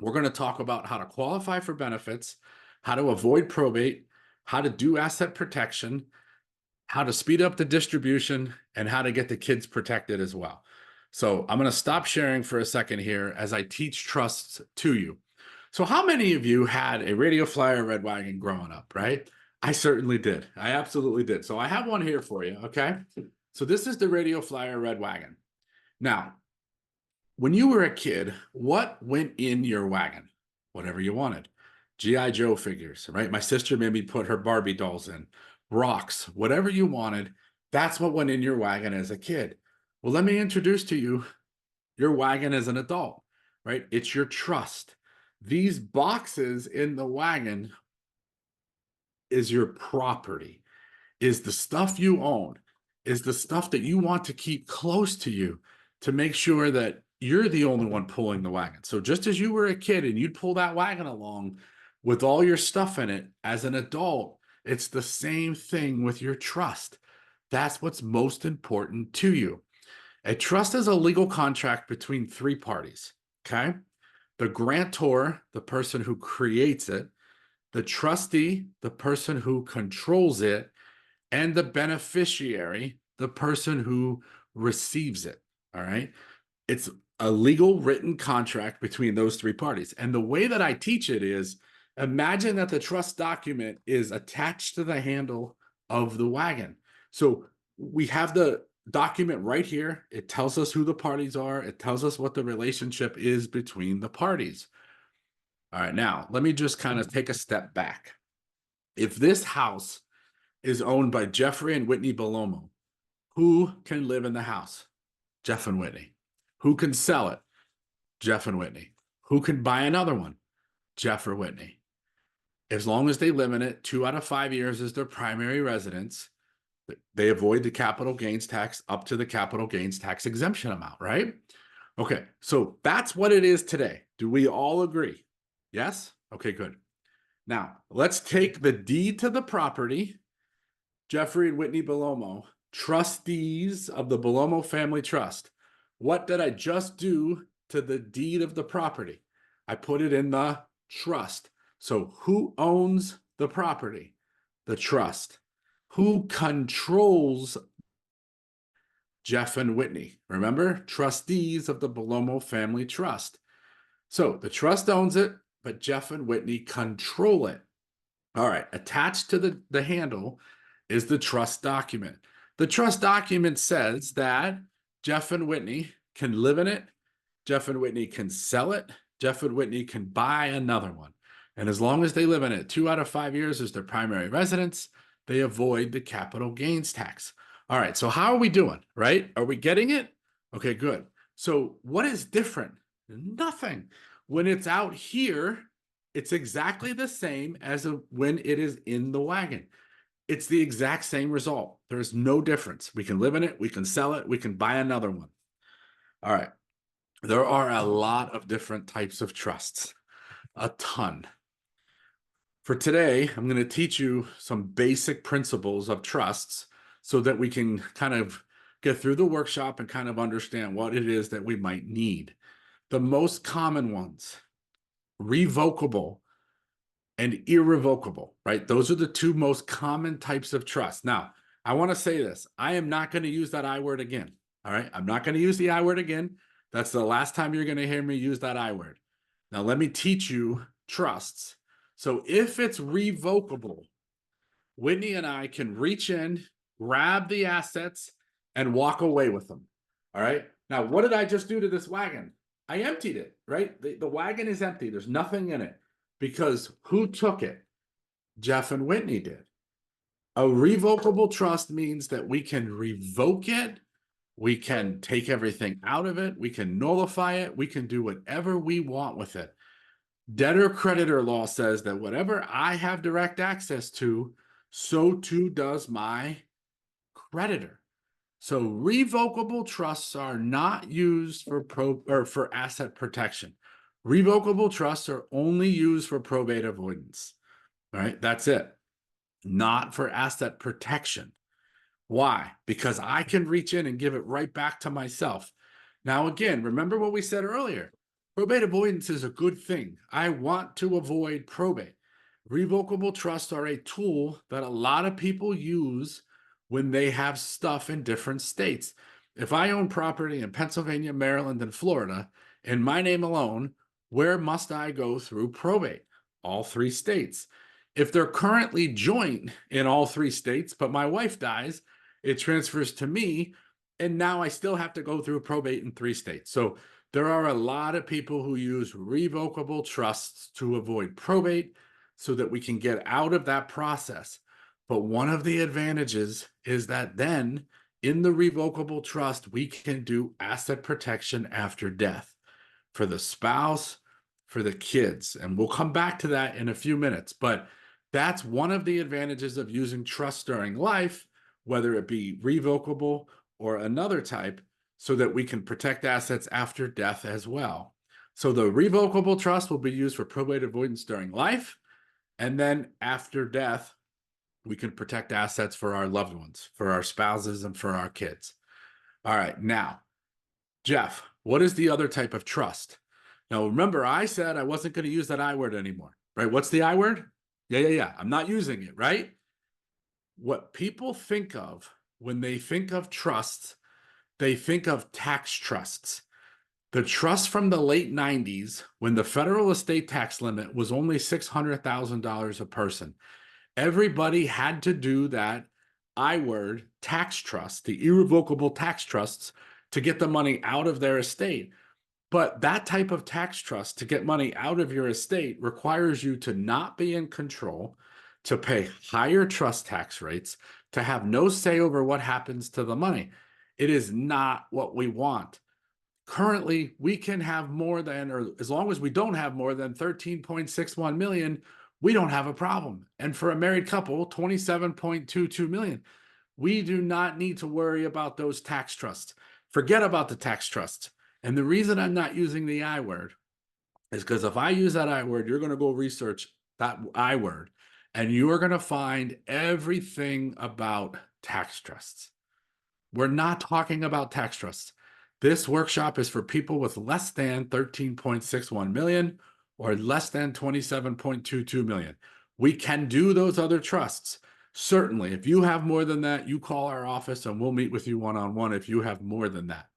We're going to talk about how to qualify for benefits, how to avoid probate, how to do asset protection, how to speed up the distribution, and how to get the kids protected as well. So I'm going to stop sharing for a second here as I teach trusts to you. So how many of you had a Radio Flyer Red Wagon growing up, right? I certainly did. I absolutely did. So I have one here for you, okay? So this is the Radio Flyer Red Wagon. Now, when you were a kid, what went in your wagon? Whatever you wanted. G.I. Joe figures, right? My sister made me put her Barbie dolls in. Rocks, whatever you wanted, that's what went in your wagon as a kid. Well, let me introduce to you your wagon as an adult, right? It's your trust. These boxes in the wagon is your property, is the stuff you own, is the stuff that you want to keep close to you to make sure that you're the only one pulling the wagon. So just as you were a kid and you'd pull that wagon along with all your stuff in it, as an adult, it's the same thing with your trust. That's what's most important to you. A trust is a legal contract between three parties, okay? the grantor, the person who creates it, the trustee, the person who controls it, and the beneficiary, the person who receives it. All right. It's a legal written contract between those three parties. And the way that I teach it is, imagine that the trust document is attached to the handle of the wagon. So we have the document right here. It tells us who the parties are. It tells us what the relationship is between the parties. All right, now let me just kind of take a step back. If this house is owned by Jeffrey and Whitney Bellomo, who can live in the house? Jeff and Whitney. Who can sell it? Jeff and Whitney. Who can buy another one? Jeff or Whitney. As long as they live in it, 2 out of 5 years is their primary residence, they avoid the capital gains tax up to the capital gains tax exemption amount, right? Okay, so that's what it is today. Do we all agree? Yes? Okay, good. Now, let's take the deed to the property. Jeffrey and Whitney Bellomo, trustees of the Bellomo Family Trust. What did I just do to the deed of the property? I put it in the trust. So who owns the property? The trust. Who controls? Jeff and Whitney. Remember, trustees of the Bellomo Family Trust. So the trust owns it, but Jeff and Whitney control it. All right, attached to the handle is the trust document. The trust document says that Jeff and Whitney can live in it, Jeff and Whitney can sell it, Jeff and Whitney can buy another one. And as long as they live in it, 2 out of 5 years is their primary residence, they avoid the capital gains tax. All right, so how are we doing, right? Are we getting it? Okay, good. So what is different? Nothing. When it's out here, it's exactly the same as when it is in the wagon. It's the exact same result. There's no difference. We can live in it, we can sell it, we can buy another one. All right. There are a lot of different types of trusts, a ton. For today, I'm going to teach you some basic principles of trusts so that we can kind of get through the workshop and kind of understand what it is that we might need. The most common ones, revocable and irrevocable, right? Those are the two most common types of trust. Now, I want to say this. I am not going to use that I word again. All right. I'm not going to use the I word again. That's the last time you're going to hear me use that I word. Now, let me teach you trusts. So if it's revocable, Whitney and I can reach in, grab the assets, and walk away with them. All right. Now, what did I just do to this wagon? I emptied it, right? The wagon is empty. There's nothing in it. Because who took it? Jeff and Whitney did. A revocable trust means that we can revoke it, we can take everything out of it, we can nullify it, we can do whatever we want with it. Debtor-creditor law says that whatever I have direct access to, so too does my creditor. So revocable trusts are not used for asset protection. Revocable trusts are only used for probate avoidance. All right, that's it. Not for asset protection. Why? Because I can reach in and give it right back to myself. Now, again, remember what we said earlier. Probate avoidance is a good thing. I want to avoid probate. Revocable trusts are a tool that a lot of people use when they have stuff in different states. If I own property in Pennsylvania, Maryland, and Florida, in my name alone, where must I go through probate? All 3 states. If they're currently joint in all 3 states, but my wife dies, it transfers to me, and now I still have to go through probate in 3 states. So there are a lot of people who use revocable trusts to avoid probate so that we can get out of that process. But one of the advantages is that then in the revocable trust, we can do asset protection after death for the spouse, for the kids. And we'll come back to that in a few minutes. But that's one of the advantages of using trust during life, whether it be revocable or another type, so that we can protect assets after death as well. So the revocable trust will be used for probate avoidance during life. And then after death, we can protect assets for our loved ones, for our spouses, and for our kids. All right, now, Jeff, what is the other type of trust? Now, remember, I said I wasn't going to use that I word anymore, right? What's the I word? Yeah. I'm not using it, right? What people think of when they think of trusts, they think of tax trusts. The trust from the late 90s, when the federal estate tax limit was only $600,000 a person, everybody had to do that I word tax trust, the irrevocable tax trusts, to get the money out of their estate. But that type of tax trust to get money out of your estate requires you to not be in control, to pay higher trust tax rates, to have no say over what happens to the money. It is not what we want. Currently, we can have more than, or as long as we don't have more than 13.61 million, we don't have a problem. And for a married couple, 27.22 million. We do not need to worry about those tax trusts. Forget about the tax trusts. And the reason I'm not using the I word is because if I use that I word, you're going to go research that I word and you are going to find everything about tax trusts. We're not talking about tax trusts. This workshop is for people with less than 13.61 million or less than 27.22 million. We can do those other trusts. Certainly, if you have more than that, you call our office and we'll meet with you one-on-one if you have more than that.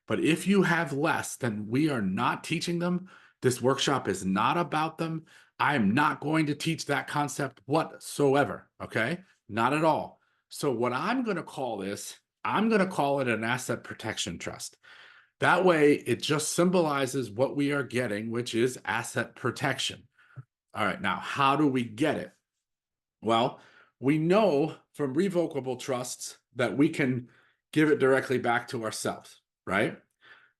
But if you have less, then we are not teaching them. This workshop is not about them. I am not going to teach that concept whatsoever, okay? Not at all. So what I'm going to call this, I'm going to call it an asset protection trust. That way, it just symbolizes what we are getting, which is asset protection. All right, now, how do we get it? Well, we know from revocable trusts that we can give it directly back to ourselves, right?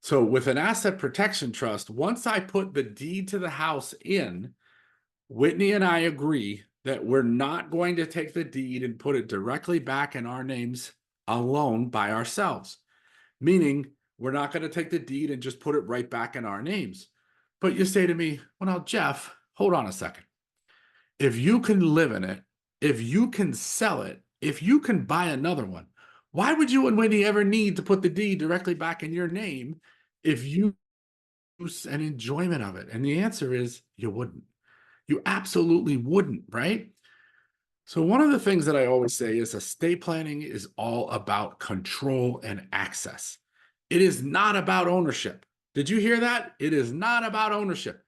So with an asset protection trust, once I put the deed to the house in, Whitney and I agree that we're not going to take the deed and put it directly back in our names alone by ourselves. Meaning, we're not going to take the deed and just put it right back in our names. But you say to me, well, now, Jeff, hold on a second. If you can live in it, if you can sell it, if you can buy another one, why would you and Whitney ever need to put the deed directly back in your name if you use an enjoyment of it? And the answer is you wouldn't. You absolutely wouldn't, right? So one of the things that I always say is estate planning is all about control and access. It is not about ownership. Did you hear that? It is not about ownership.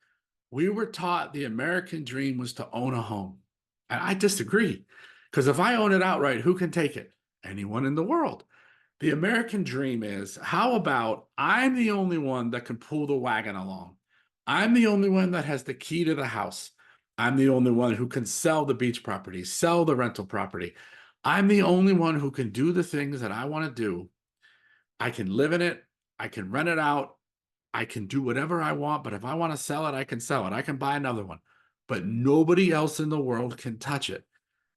We were taught the American dream was to own a home. And I disagree. Because if I own it outright, who can take it? Anyone in the world. The American dream is, how about I'm the only one that can pull the wagon along? I'm the only one that has the key to the house. I'm the only one who can sell the beach property, sell the rental property. I'm the only one who can do the things that I want to do. I can live in it. I can rent it out. I can do whatever I want, but if I want to sell it, I can sell it. I can buy another one, but nobody else in the world can touch it.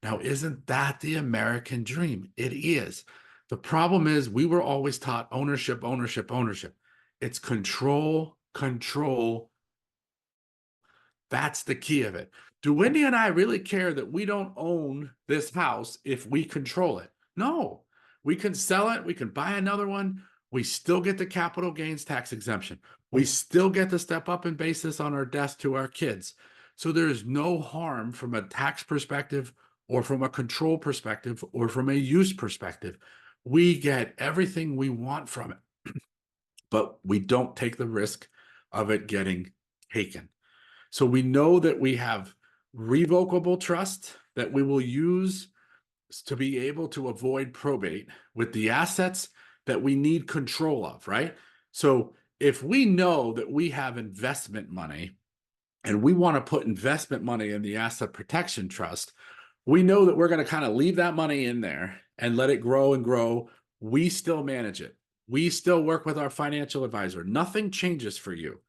Now, isn't that the American dream? It is. The problem is we were always taught ownership, ownership, ownership. It's control, control. That's the key of it. Do Wendy and I really care that we don't own this house if we control it? No. We can sell it. We can buy another one. We still get the capital gains tax exemption. We still get the step up in basis on our death to our kids. So there's no harm from a tax perspective or from a control perspective or from a use perspective. We get everything we want from it, but we don't take the risk of it getting taken. So we know that we have revocable trust that we will use to be able to avoid probate with the assets that we need control of, right? So if we know that we have investment money and we want to put investment money in the asset protection trust, we know that we're going to kind of leave that money in there and let it grow and grow. We still manage it. We still work with our financial advisor. Nothing changes for you.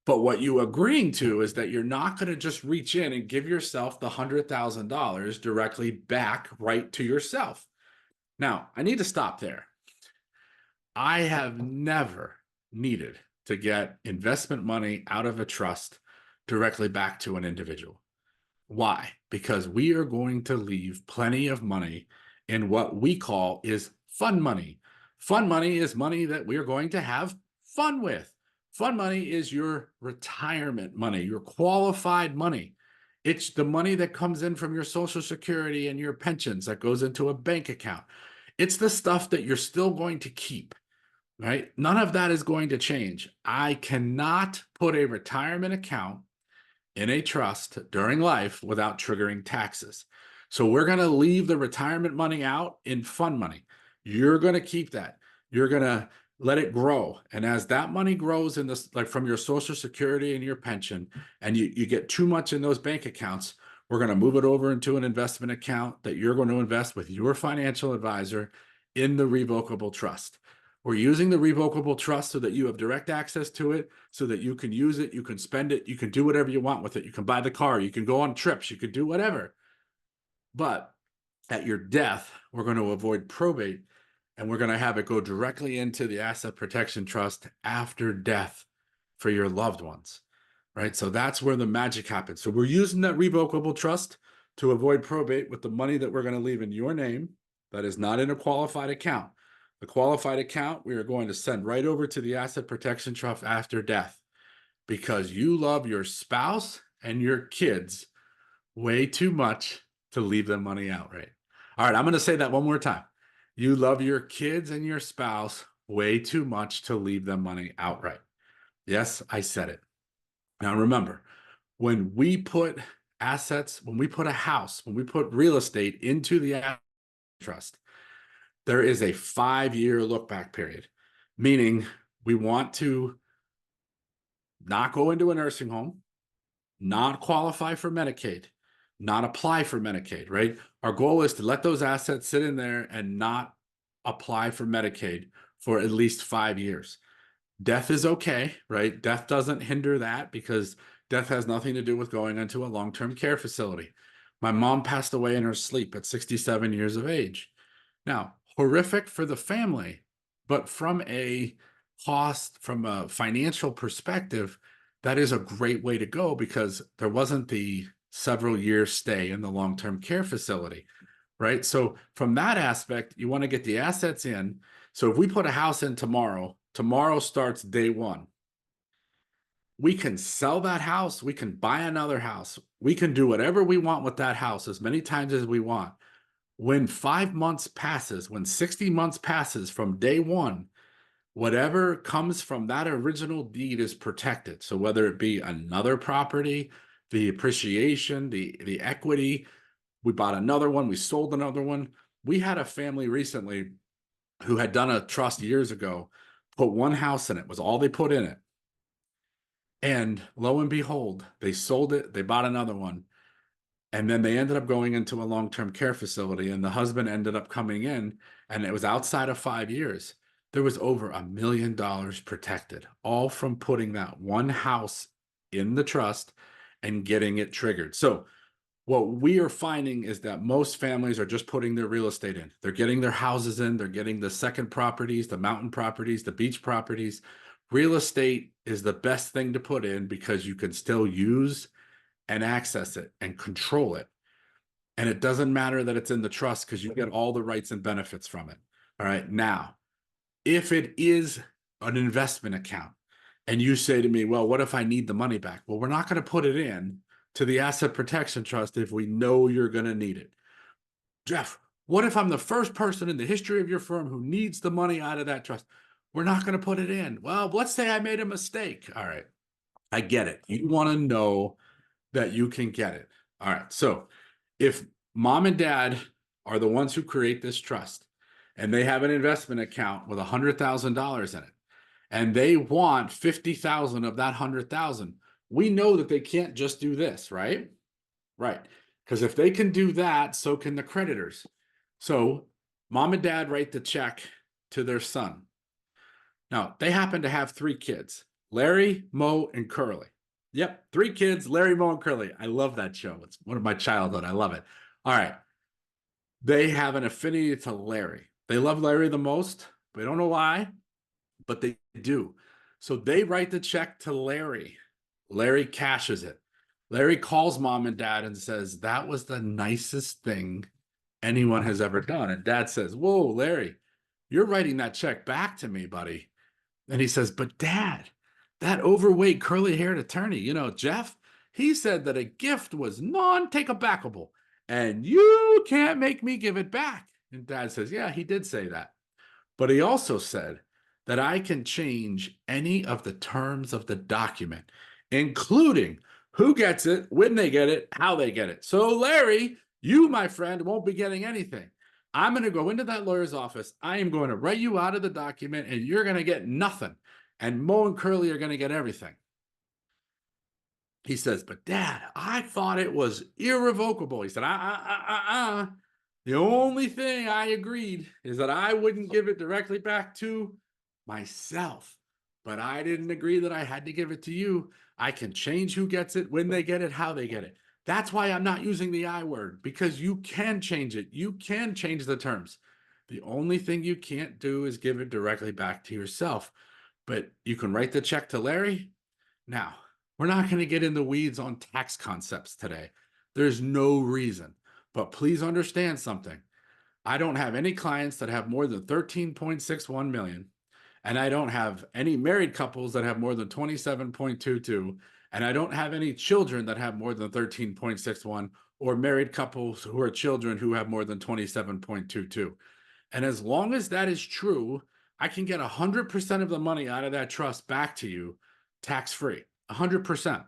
But what you agreeing to is that you're not going to just reach in and give yourself the $100,000 directly back right to yourself. Now, I need to stop there. I have never needed to get investment money out of a trust directly back to an individual. Why? Because we are going to leave plenty of money in what we call is fun money. Fun money is money that we're going to have fun with. Fund money is your retirement money, your qualified money. It's the money that comes in from your Social Security and your pensions that goes into a bank account. It's the stuff that you're still going to keep, right? None of that is going to change. I cannot put a retirement account in a trust during life without triggering taxes. So we're going to leave the retirement money out in fund money. You're going to keep that. You're going to let it grow. And as that money grows in this, like from your Social Security and your pension, and you get too much in those bank accounts, we're going to move it over into an investment account that you're going to invest with your financial advisor in the revocable trust. We're using the revocable trust so that you have direct access to it, so that you can use it, you can spend it, you can do whatever you want with it. You can buy the car, you can go on trips, you can do whatever. But at your death, we're going to avoid probate and we're going to have it go directly into the asset protection trust after death for your loved ones, right? So that's where the magic happens. So we're using that revocable trust to avoid probate with the money that we're going to leave in your name that is not in a qualified account. The qualified account we are going to send right over to the asset protection trust after death because you love your spouse and your kids way too much to leave them money outright. All right, I'm going to say that one more time. You love your kids and your spouse way too much to leave them money outright. Yes, I said it. Now remember, when we put assets, when we put a house, when we put real estate into the asset trust, there is a 5-year look back period, meaning we want to not go into a nursing home, not qualify for Medicaid, not apply for Medicaid, right? Our goal is to let those assets sit in there and not apply for Medicaid for at least 5 years. Death is okay, right? Death doesn't hinder that because death has nothing to do with going into a long-term care facility. My mom passed away in her sleep at 67 years of age. Now, horrific for the family, but from a cost, from a financial perspective, that is a great way to go because there wasn't the several year stay in the long-term care facility, right? So from that aspect, you want to get the assets in. So if we put a house in tomorrow, tomorrow starts day one. We can sell that house. We can buy another house. We can do whatever we want with that house as many times as we want. When 5 months passes, when 60 months passes from day one, whatever comes from that original deed is protected. So whether it be another property, the appreciation, the equity, we bought another one, we sold another one. We had a family recently who had done a trust years ago, put one house in it, was all they put in it. And lo and behold, they sold it, they bought another one. And then they ended up going into a long-term care facility, and the husband ended up coming in, and it was outside of 5 years. There was over $1 million protected, all from putting that one house in the trust and getting it triggered. So what we are finding is that most families are just putting their real estate in. They're getting their houses in, they're getting the second properties, the mountain properties, the beach properties. Real estate is the best thing to put in because you can still use and access it and control it. And it doesn't matter that it's in the trust because you get all the rights and benefits from it. All right. Now, if it is an investment account and you say to me, well, what if I need the money back? Well, we're not going to put it in to the asset protection trust if we know you're going to need it. Jeff, what if I'm the first person in the history of your firm who needs the money out of that trust? We're not going to put it in. Well, let's say I made a mistake. All right. I get it. You want to know that you can get it. All right. So if mom and dad are the ones who create this trust and they have an investment account with $100,000 in it and they want 50,000 of that 100,000, we know that they can't just do this, right? Right. Because if they can do that, so can the creditors. So mom and dad write the check to their son. Now, they happen to have 3 kids, Larry, Mo, and Curly. Yep, 3 kids, Larry, Mo, and Curly. I love that show. It's one of my childhood. I love it. All right. They have an affinity to Larry. They love Larry the most. We don't know why, but they do. So they write the check to Larry. Larry cashes it. Larry calls mom and dad and says, that was the nicest thing anyone has ever done. And dad says, whoa, Larry, you're writing that check back to me, buddy. And he says, but dad, that overweight curly haired attorney, Jeff, he said that a gift was non takeabackable and you can't make me give it back. And dad says, yeah, he did say that. But he also said that I can change any of the terms of the document, including who gets it, when they get it, how they get it. So, Larry, you, my friend, won't be getting anything. I'm going to go into that lawyer's office. I am going to write you out of the document, and you're going to get nothing. And Mo and Curly are going to get everything. He says, but Dad, I thought it was irrevocable. He said, the only thing I agreed is that I wouldn't give it directly back to myself. But I didn't agree that I had to give it to you. I can change who gets it, when they get it, how they get it. That's why I'm not using the I word, because you can change it. You can change the terms. The only thing you can't do is give it directly back to yourself. But you can write the check to Larry. Now, we're not going to get in the weeds on tax concepts today. There's no reason. But please understand something. I don't have any clients that have more than 13.61 million. And I don't have any married couples that have more than 27.22. And I don't have any children that have more than 13.61, or married couples who are children who have more than 27.22. And as long as that is true, I can get 100% of the money out of that trust back to you tax-free. 100%.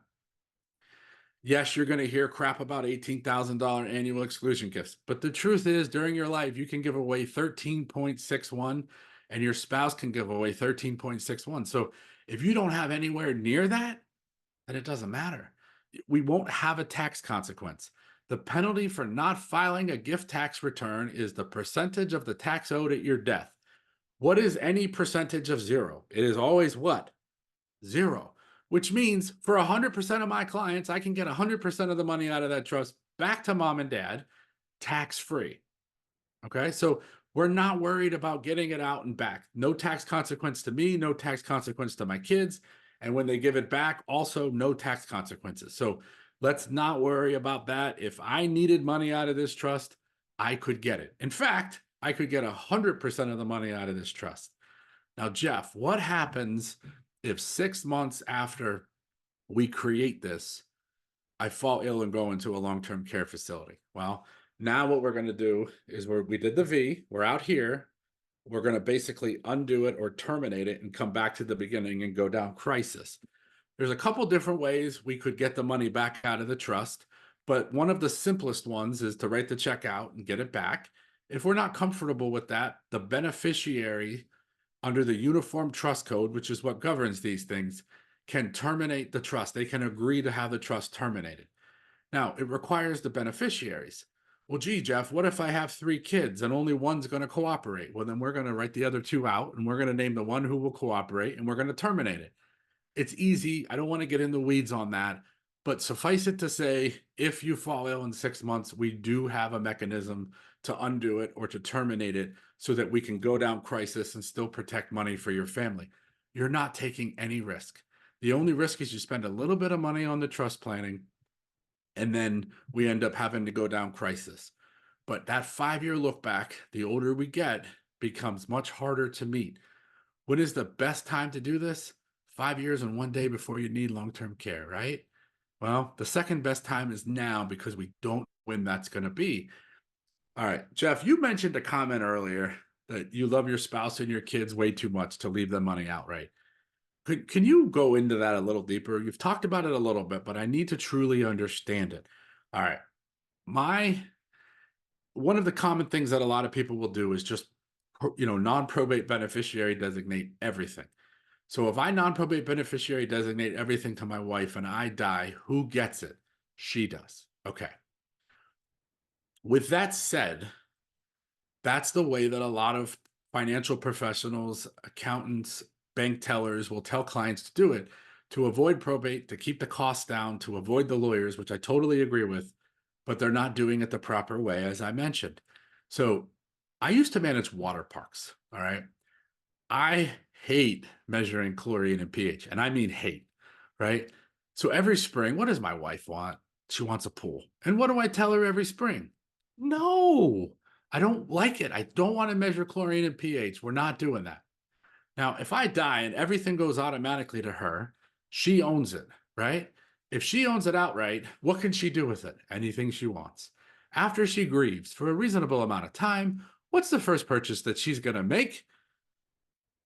Yes, you're going to hear crap about $18,000 annual exclusion gifts, but the truth is, during your life, you can give away 13.61, and your spouse can give away 13.61. So if you don't have anywhere near that, then it doesn't matter. We won't have a tax consequence. The penalty for not filing a gift tax return is the percentage of the tax owed at your death. What is any percentage of zero? It is always what? Zero. Which means for 100% of my clients, I can get 100% of the money out of that trust back to mom and dad tax-free. Okay, so we're not worried about getting it out and back. No tax consequence to me, no tax consequence to my kids. And when they give it back, also no tax consequences. So let's not worry about that. If I needed money out of this trust, I could get it. In fact, I could get 100% of the money out of this trust. Now, Jeff, what happens if 6 months after we create this, I fall ill and go into a long-term care facility? Well, now what we're going to do is we did the V, we're out here, we're going to basically undo it or terminate it and come back to the beginning and go down crisis. There's a couple different ways we could get the money back out of the trust, but one of the simplest ones is to write the check out and get it back. If we're not comfortable with that, the beneficiary, under the Uniform Trust Code, which is what governs these things, can terminate the trust. They can agree to have the trust terminated. Now, it requires the beneficiaries. Well, gee, Jeff, what if I have 3 kids and only one's going to cooperate? Well, then we're going to write the other 2 out, and we're going to name the one who will cooperate, and we're going to terminate it. It's easy. I don't want to get in the weeds on that, but suffice it to say, if you fall ill in 6 months, we do have a mechanism to undo it or to terminate it so that we can go down crisis and still protect money for your family. You're not taking any risk. The only risk is you spend a little bit of money on the trust planning, and then we end up having to go down crisis. But that 5-year look back, the older we get, becomes much harder to meet. When is the best time to do this? 5 years and 1 day before you need long-term care, right? Well, the second best time is now, because we don't know when that's going to be. All right, Jeff, you mentioned a comment earlier that you love your spouse and your kids way too much to leave them money outright. Can you go into that a little deeper? You've talked about it a little bit, but I need to truly understand it. All right. One of the common things that a lot of people will do is just, non-probate beneficiary designate everything. So if I non-probate beneficiary designate everything to my wife and I die, who gets it? She does. Okay. With that said, that's the way that a lot of financial professionals, accountants, bank tellers will tell clients to do it, to avoid probate, to keep the costs down, to avoid the lawyers, which I totally agree with, but they're not doing it the proper way, as I mentioned. So I used to manage water parks. All right. I hate measuring chlorine and pH, and I mean hate, right? So every spring, what does my wife want? She wants a pool. And what do I tell her every spring? No, I don't like it. I don't want to measure chlorine and pH. We're not doing that. Now, if I die and everything goes automatically to her, She owns it, right? If she owns it outright, what can she do with it? Anything she wants. After she grieves for a reasonable amount of time, what's the first purchase that she's going to make?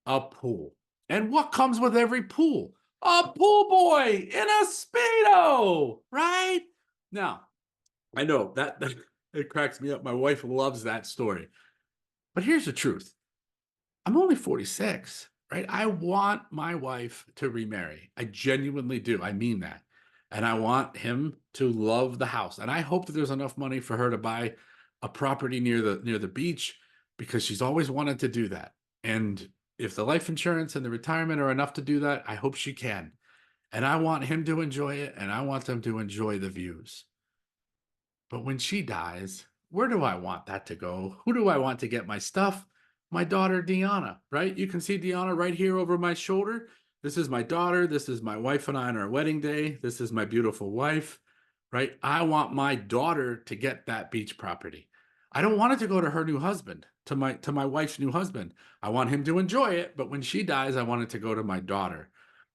A pool. And what comes with every pool? A pool boy in a Speedo, right? Now, I know that it cracks me up. My wife loves that story. But here's the truth. I'm only 46, right? I want my wife to remarry. I genuinely do. I mean that. And I want him to love the house. And I hope that there's enough money for her to buy a property near the beach because she's always wanted to do that. And if the life insurance and the retirement are enough to do that, I hope she can. And I want him to enjoy it and I want them to enjoy the views. But when she dies, where do I want that to go? Who do I want to get my stuff? My daughter, Deanna, right? You can see Deanna right here over my shoulder. This is my daughter. This is my wife and I on our wedding day. This is my beautiful wife, right? I want my daughter to get that beach property. I don't want it to go to her new husband, to my wife's new husband. I want him to enjoy it, but when she dies, I want it to go to my daughter.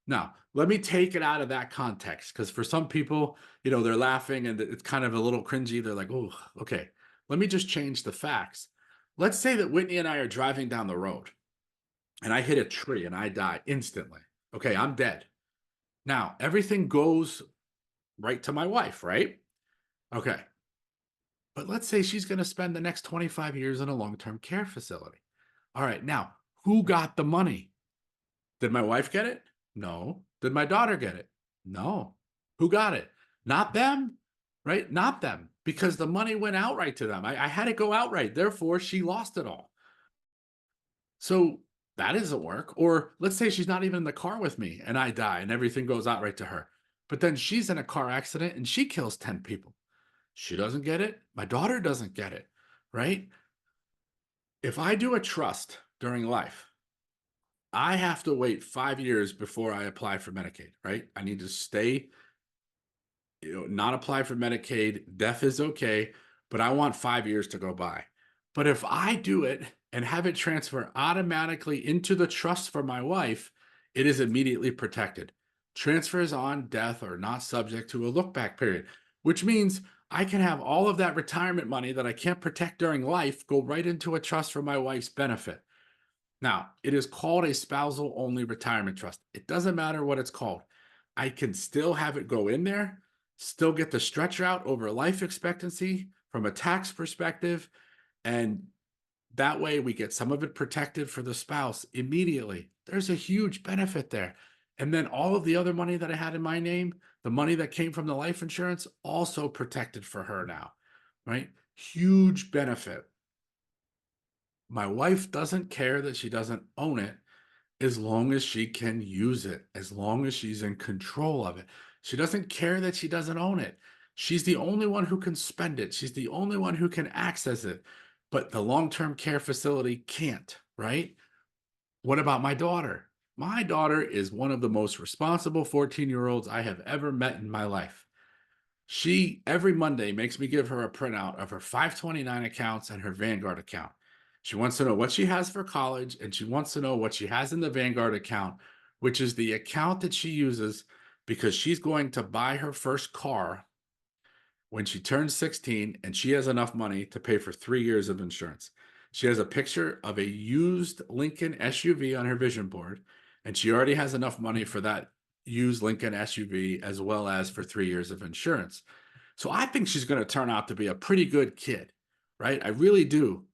Now, let me take it out of that context because for some people, they're laughing and it's kind of a little cringy. They're like, oh, okay. Let me just change the facts. Let's say that Whitney and I are driving down the road and I hit a tree and I die instantly. Okay, I'm dead. Now, everything goes right to my wife, right? Okay. But let's say she's going to spend the next 25 years in a long-term care facility. All right. Now, who got the money? Did my wife get it? No. Did my daughter get it? No. Who got it? Not them, right? Not them, because the money went outright to them. I had it go outright. Therefore, she lost it all. So that doesn't work. Or let's say she's not even in the car with me and I die and everything goes outright to her. But then she's in a car accident and she kills 10 people. She doesn't get it. My daughter doesn't get it, right? If I do a trust during life, I have to wait 5 years before I apply for Medicaid, right? I need to stay, not apply for Medicaid. Death is okay, but I want 5 years to go by. But if I do it and have it transfer automatically into the trust for my wife, it is immediately protected. Transfers on death are not subject to a look back period, which means I can have all of that retirement money that I can't protect during life go right into a trust for my wife's benefit. Now, it is called a spousal only retirement trust. It doesn't matter what it's called. I can still have it go in there, still get the stretch out over life expectancy from a tax perspective. And that way we get some of it protected for the spouse immediately. There's a huge benefit there. And then all of the other money that I had in my name, the money that came from the life insurance, also protected for her now, right? Huge benefit. My wife doesn't care that she doesn't own it as long as she can use it, as long as she's in control of it. She doesn't care that she doesn't own it. She's the only one who can spend it. She's the only one who can access it. But the long-term care facility can't, right? What about my daughter? My daughter is one of the most responsible 14-year-olds I have ever met in my life. She, every Monday, makes me give her a printout of her 529 accounts and her Vanguard account. She wants to know what she has for college, and she wants to know what she has in the Vanguard account, which is the account that she uses because she's going to buy her first car when she turns 16 and she has enough money to pay for 3 years of insurance. She has a picture of a used Lincoln SUV on her vision board, and she already has enough money for that used Lincoln SUV as well as for 3 years of insurance. So I think she's going to turn out to be a pretty good kid, right? I really do.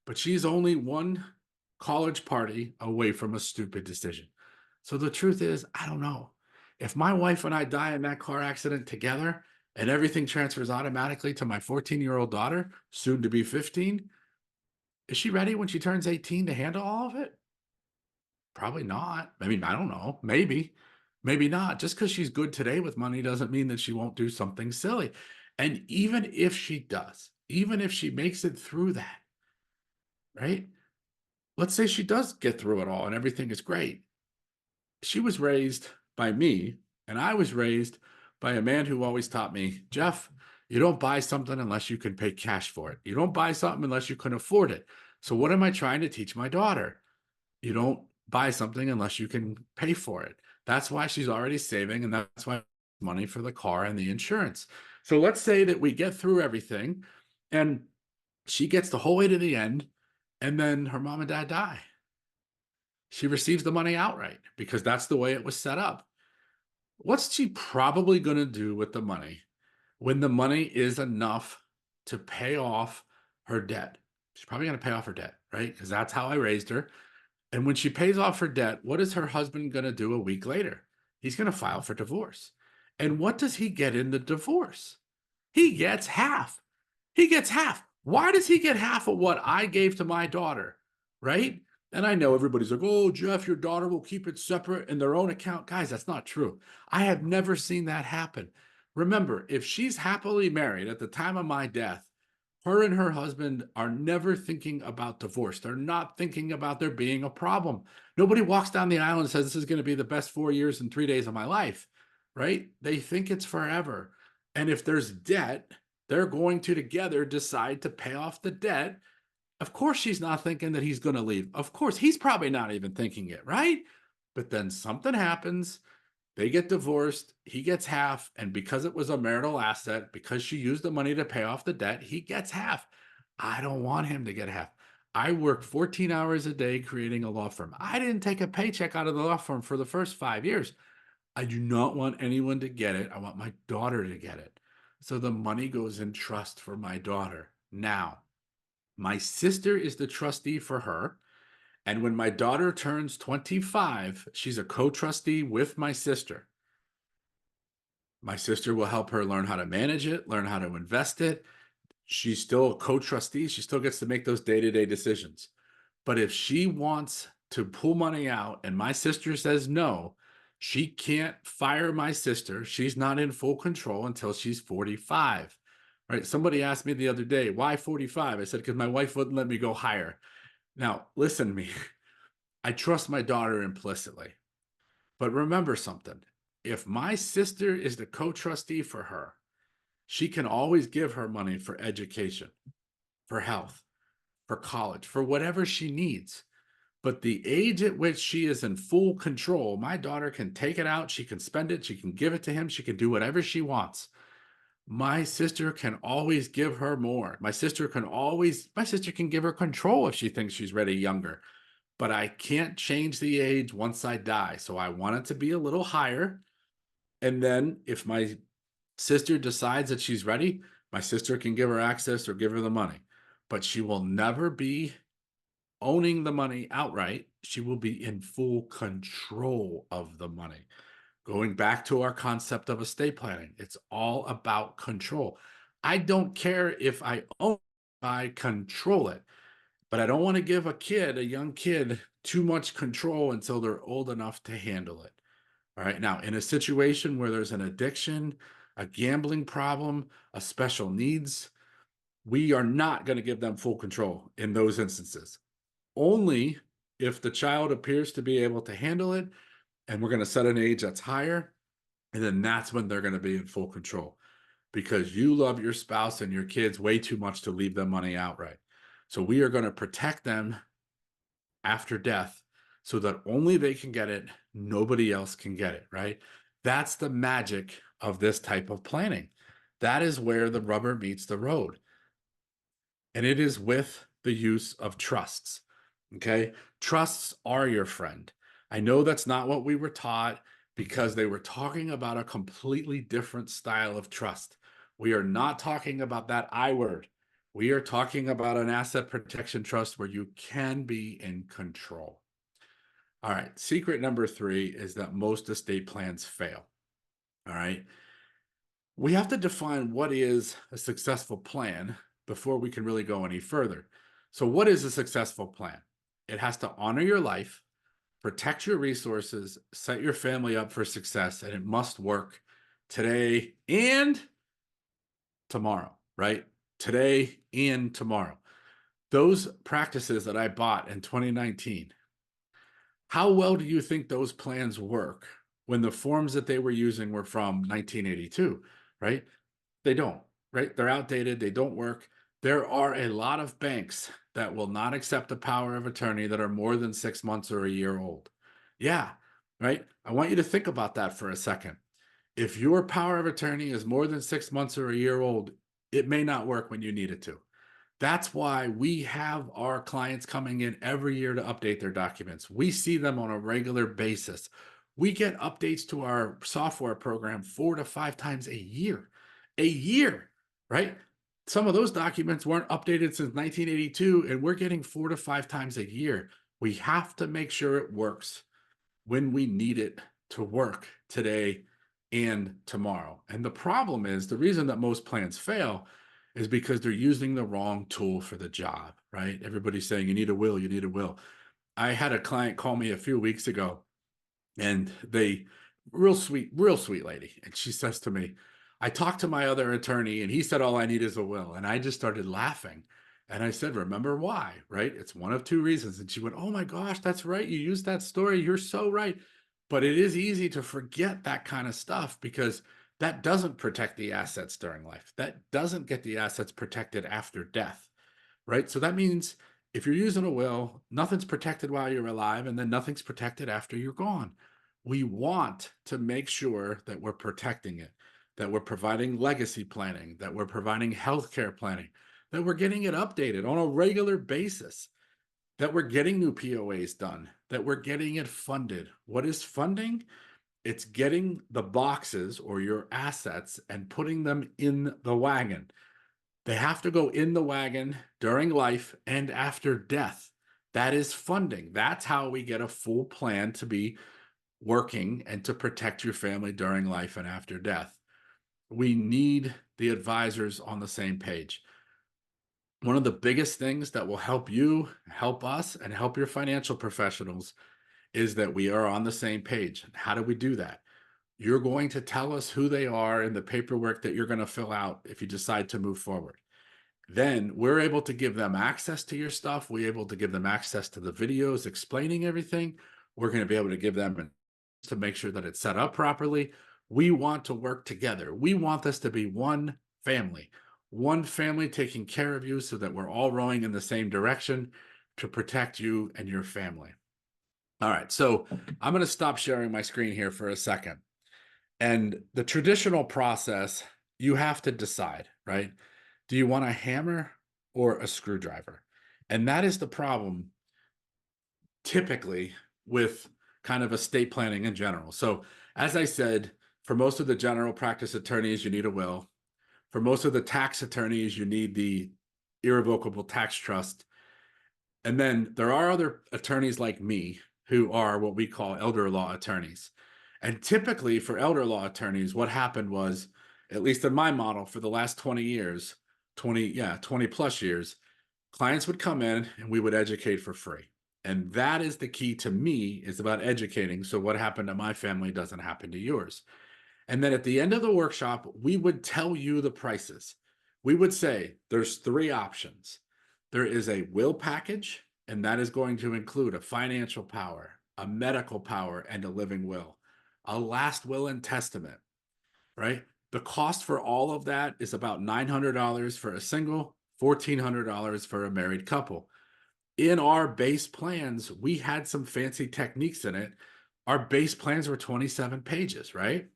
But she's only one college party away from a stupid decision. So the truth is, I don't know. If my wife and I die in that car accident together and everything transfers automatically to my 14-year-old daughter, soon to be 15, is she ready when she turns 18 to handle all of it? Probably not. I mean, I don't know. Maybe, maybe not. Just because she's good today with money doesn't mean that she won't do something silly. And even if she does, even if she makes it through that, right? Let's say she does get through it all and everything is great. She was raised by me, and I was raised by a man who always taught me, Jeff, you don't buy something unless you can pay cash for it. You don't buy something unless you can afford it. So what am I trying to teach my daughter? You don't buy something unless you can pay for it. That's why she's already saving, and that's why money for the car and the insurance. So let's say that we get through everything and she gets the whole way to the end, and then her mom and dad die. She receives the money outright because that's the way it was set up. What's she probably going to do with the money when the money is enough to pay off her debt? She's probably going to pay off her debt, right? Because that's how I raised her. And when she pays off her debt, what is her husband going to do a week later? He's going to file for divorce. And what does he get in the divorce? He gets half. He gets half. Why does he get half of what I gave to my daughter? Right? And I know everybody's like, oh, Jeff, your daughter will keep it separate in their own account. Guys, that's not true. I have never seen that happen. Remember, if she's happily married at the time of my death, her and her husband are never thinking about divorce. They're not thinking about there being a problem. Nobody walks down the aisle and says, this is going to be the best 4 years and 3 days of my life, right? They think it's forever. And if there's debt, they're going to together decide to pay off the debt. Of course, she's not thinking that he's going to leave. Of course, he's probably not even thinking it, right? But then something happens. They get divorced. He gets half. And because it was a marital asset, because she used the money to pay off the debt, he gets half. I don't want him to get half. I worked 14 hours a day creating a law firm. I didn't take a paycheck out of the law firm for the first 5 years. I do not want anyone to get it. I want my daughter to get it. So the money goes in trust for my daughter. Now, my sister is the trustee for her. And when my daughter turns 25, she's a co-trustee with my sister. My sister will help her learn how to manage it, learn how to invest it. She's still a co-trustee. She still gets to make those day-to-day decisions. But if she wants to pull money out and my sister says no, she can't fire my sister. She's not in full control until she's 45. Right? Somebody asked me the other day, why 45? I said, because my wife wouldn't let me go higher. Now, listen to me. I trust my daughter implicitly. But remember something. If my sister is the co-trustee for her, she can always give her money for education, for health, for college, for whatever she needs. But the age at which she is in full control, my daughter can take it out, she can spend it, she can give it to him, she can do whatever she wants. My sister can always give her more. My sister can give her control if she thinks she's ready younger. But I can't change the age once I die. So I want it to be a little higher. And then if my sister decides that she's ready, my sister can give her access or give her the money. But she will never be owning the money outright. She will be in full control of the money. Going back to our concept of estate planning, it's all about control. I don't care if I own, I control it, but I don't want to give a young kid, too much control until they're old enough to handle it. All right. Now, in a situation where there's an addiction, a gambling problem, a special needs, we are not going to give them full control in those instances. Only if the child appears to be able to handle it, and we're going to set an age that's higher, and then that's when they're going to be in full control because you love your spouse and your kids way too much to leave them money outright. So we are going to protect them after death so that only they can get it, nobody else can get it, right? That's the magic of this type of planning. That is where the rubber meets the road. And it is with the use of trusts. Okay. Trusts are your friend. I know that's not what we were taught because they were talking about a completely different style of trust. We are not talking about that I word. We are talking about an asset protection trust where you can be in control. All right. Secret number 3 is that most estate plans fail. All right. We have to define what is a successful plan before we can really go any further. So, what is a successful plan? It has to honor your life, protect your resources, set your family up for success, and it must work today and tomorrow, right? Today and tomorrow. Those practices that I bought in 2019, how well do you think those plans work when the forms that they were using were from 1982, right? They don't, right? They're outdated. They don't work. There are a lot of banks that will not accept a power of attorney that are more than 6 months or a year old. Yeah. right? I want you to think about that for a second. If your power of attorney is more than 6 months or a year old, it may not work when you need it to. That's why we have our clients coming in every year to update their documents. We see them on a regular basis. We get updates to our software program 4 to 5 times a year, right? Some of those documents weren't updated since 1982, and we're getting 4 to 5 times a year. We have to make sure it works when we need it to work today and tomorrow. And the problem is the reason that most plans fail is because they're using the wrong tool for the job, right? Everybody's saying you need a will, you need a will. I had a client call me a few weeks ago, and they real sweet lady. And she says to me, I talked to my other attorney and he said all I need is a will. And I just started laughing. And I said, remember why, right? It's one of two reasons. And she went, oh my gosh, that's right. You used that story. You're so right. But it is easy to forget that kind of stuff because that doesn't protect the assets during life. That doesn't get the assets protected after death, right? So that means if you're using a will, nothing's protected while you're alive, and then nothing's protected after you're gone. We want to make sure that we're protecting it, that we're providing legacy planning, that we're providing healthcare planning, that we're getting it updated on a regular basis, that we're getting new POAs done, that we're getting it funded. What is funding? It's getting the boxes or your assets and putting them in the wagon. They have to go in the wagon during life and after death. That is funding. That's how we get a full plan to be working and to protect your family during life and after death. We need the advisors on the same page. One of the biggest things that will help you, help us, and help your financial professionals is that we are on the same page. How do we do that? You're going to tell us who they are in the paperwork that you're going to fill out if you decide to move forward. Then we're able to give them access to your stuff. We're able to give them access to the videos explaining everything. We're going to be able to give them to make sure that it's set up properly. We want to work together. We want this to be one family taking care of you so that we're all rowing in the same direction to protect you and your family. All right, so I'm going to stop sharing my screen here for a second. And the traditional process, you have to decide, right? Do you want a hammer or a screwdriver? And that is the problem typically with kind of estate planning in general. So, as I said, for most of the general practice attorneys, you need a will. For most of the tax attorneys, you need the irrevocable tax trust. And then there are other attorneys like me who are what we call elder law attorneys. And typically for elder law attorneys, what happened was, at least in my model for the last 20 years, 20 plus years, clients would come in and we would educate for free. And that is the key to me, is about educating. So what happened to my family doesn't happen to yours. And then at the end of the workshop, we would tell you the prices. We would say there's three options. There is a will package, and that is going to include a financial power, a medical power, and a living will, a last will and testament, right? The cost for all of that is about $900 for a single, $1,400 for a married couple. In our base plans, we had some fancy techniques in it. Our base plans were 27 pages, right?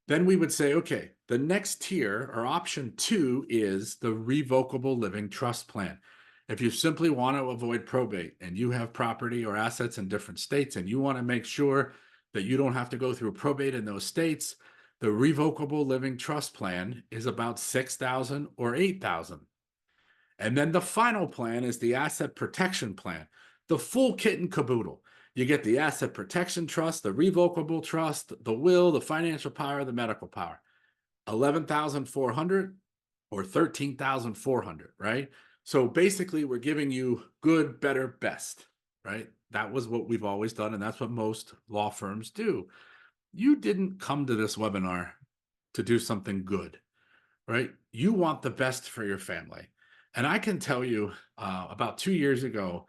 Then we would say, okay, the next tier or option 2 is the revocable living trust plan. If you simply want to avoid probate and you have property or assets in different states and you want to make sure that you don't have to go through probate in those states, the revocable living trust plan is about $6,000 or $8,000. And then the final plan is the asset protection plan, the full kit and caboodle. You get the asset protection trust, the revocable trust, the will, the financial power, the medical power. 11,400 or 13,400, right? So basically we're giving you good, better, best, right? That was what we've always done, and that's what most law firms do. You didn't come to this webinar to do something good, right? You want the best for your family. And I can tell you, about 2 years ago,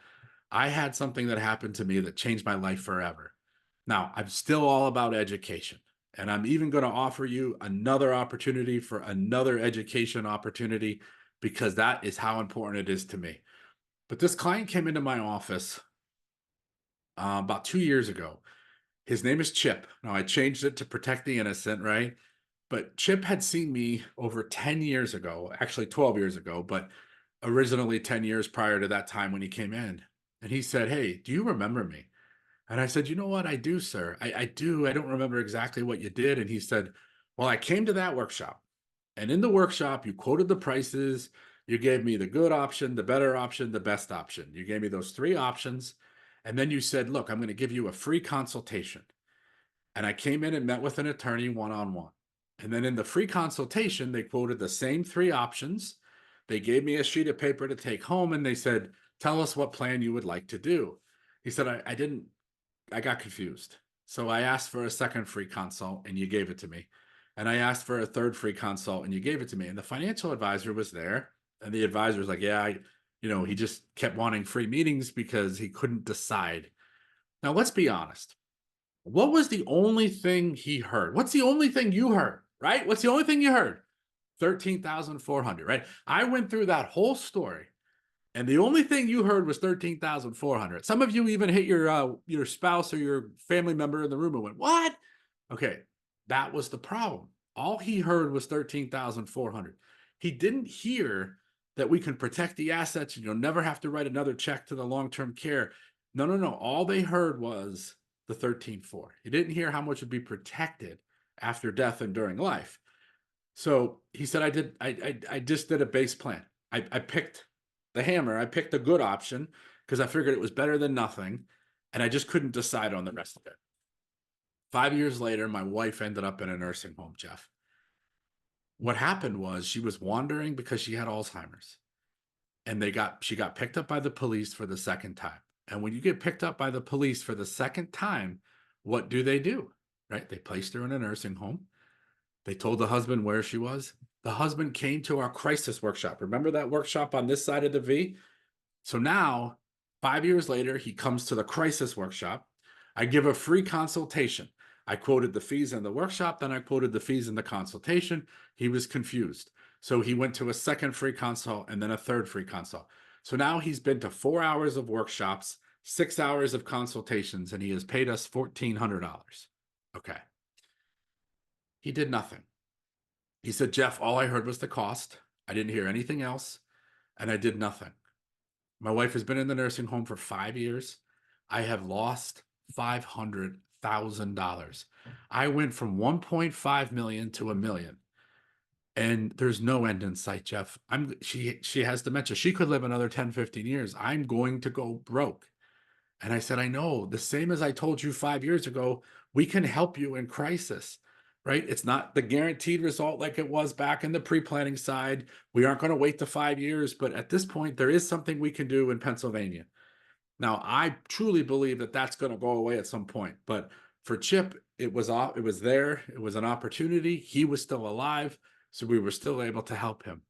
I had something that happened to me that changed my life forever. Now, I'm still all about education, and I'm even going to offer you another opportunity for another education opportunity because that is how important it is to me. But this client came into my office about 2 years ago, His name is Chip. Now I changed it to protect the innocent, right? But Chip had seen me over 10 years ago, actually 12 years ago, but originally 10 years prior to that time when he came in. And he said, "Hey, do you remember me?" And I said, "You know what? I do, sir. I do. I don't remember exactly what you did." And he said, "Well, I came to that workshop. And in the workshop, you quoted the prices. You gave me the good option, the better option, the best option. You gave me those three options. And then you said, look, I'm going to give you a free consultation." And I came in and met with an attorney one on one. And then in the free consultation, they quoted the same three options. They gave me a sheet of paper to take home and they said, "Tell us what plan you would like to do." He said, I didn't, I got confused. So I asked for a second free consult and you gave it to me. And I asked for a third free consult and you gave it to me. And the financial advisor was there. And the advisor was like, "Yeah, he just kept wanting free meetings because he couldn't decide." Now, let's be honest. What was the only thing he heard? What's the only thing you heard, right? What's the only thing you heard? 13,400, right? I went through that whole story and the only thing you heard was 13,400. Some of you even hit your spouse or your family member in the room and went, "What?" Okay, that was the problem. All he heard was 13,400. He didn't hear that we can protect the assets and you'll never have to write another check to the long-term care. No, no, no. All they heard was the 13,400. He didn't hear how much would be protected after death and during life. So he said, I just did a base plan. I picked the hammer. I picked the good option because I figured it was better than nothing. And I just couldn't decide on the rest of it. 5 years later, my wife ended up in a nursing home, Jeff. What happened was she was wandering because she had Alzheimer's. And she got picked up by the police for the second time. And when you get picked up by the police for the second time, what do? Right? They placed her in a nursing home. They told the husband where she was. The husband came to our crisis workshop. Remember that workshop on this side of the V? So now, 5 years later, he comes to the crisis workshop. I give a free consultation. I quoted the fees in the workshop, then I quoted the fees in the consultation. He was confused. So he went to a second free consult and then a third free consult. So now he's been to 4 hours of workshops, 6 hours of consultations, and he has paid us $1,400. Okay. He did nothing. He said, "Jeff, all I heard was the cost. I didn't hear anything else, and I did nothing." My wife has been in the nursing home for 5 years. I have lost $500,000. I went from 1.5 million to a million. And there's no end in sight, Jeff. She has dementia. She could live another 10, 15 years. I'm going to go broke. And I said, "I know, the same as I told you 5 years ago, we can help you in crisis, right? It's not the guaranteed result like it was back in the pre-planning side. We aren't going to wait the 5 years, but at this point, there is something we can do in Pennsylvania." Now, I truly believe that that's going to go away at some point. But for Chip, it was there. It was an opportunity. He was still alive, so we were still able to help him.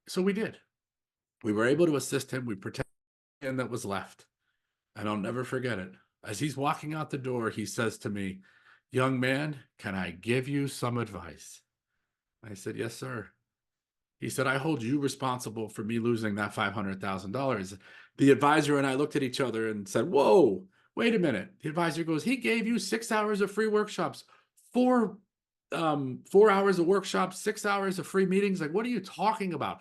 So we did. We were able to assist him. We protected him that was left. And I'll never forget it. As he's walking out the door, he says to me, "Young man, can I give you some advice?" I said, "Yes, sir." He said, "I hold you responsible for me losing that $500,000. The advisor and I looked at each other and said, "Whoa, wait a minute." The advisor goes, "He gave you 6 hours of free workshops, four 4 hours of workshops, 6 hours of free meetings. Like, what are you talking about?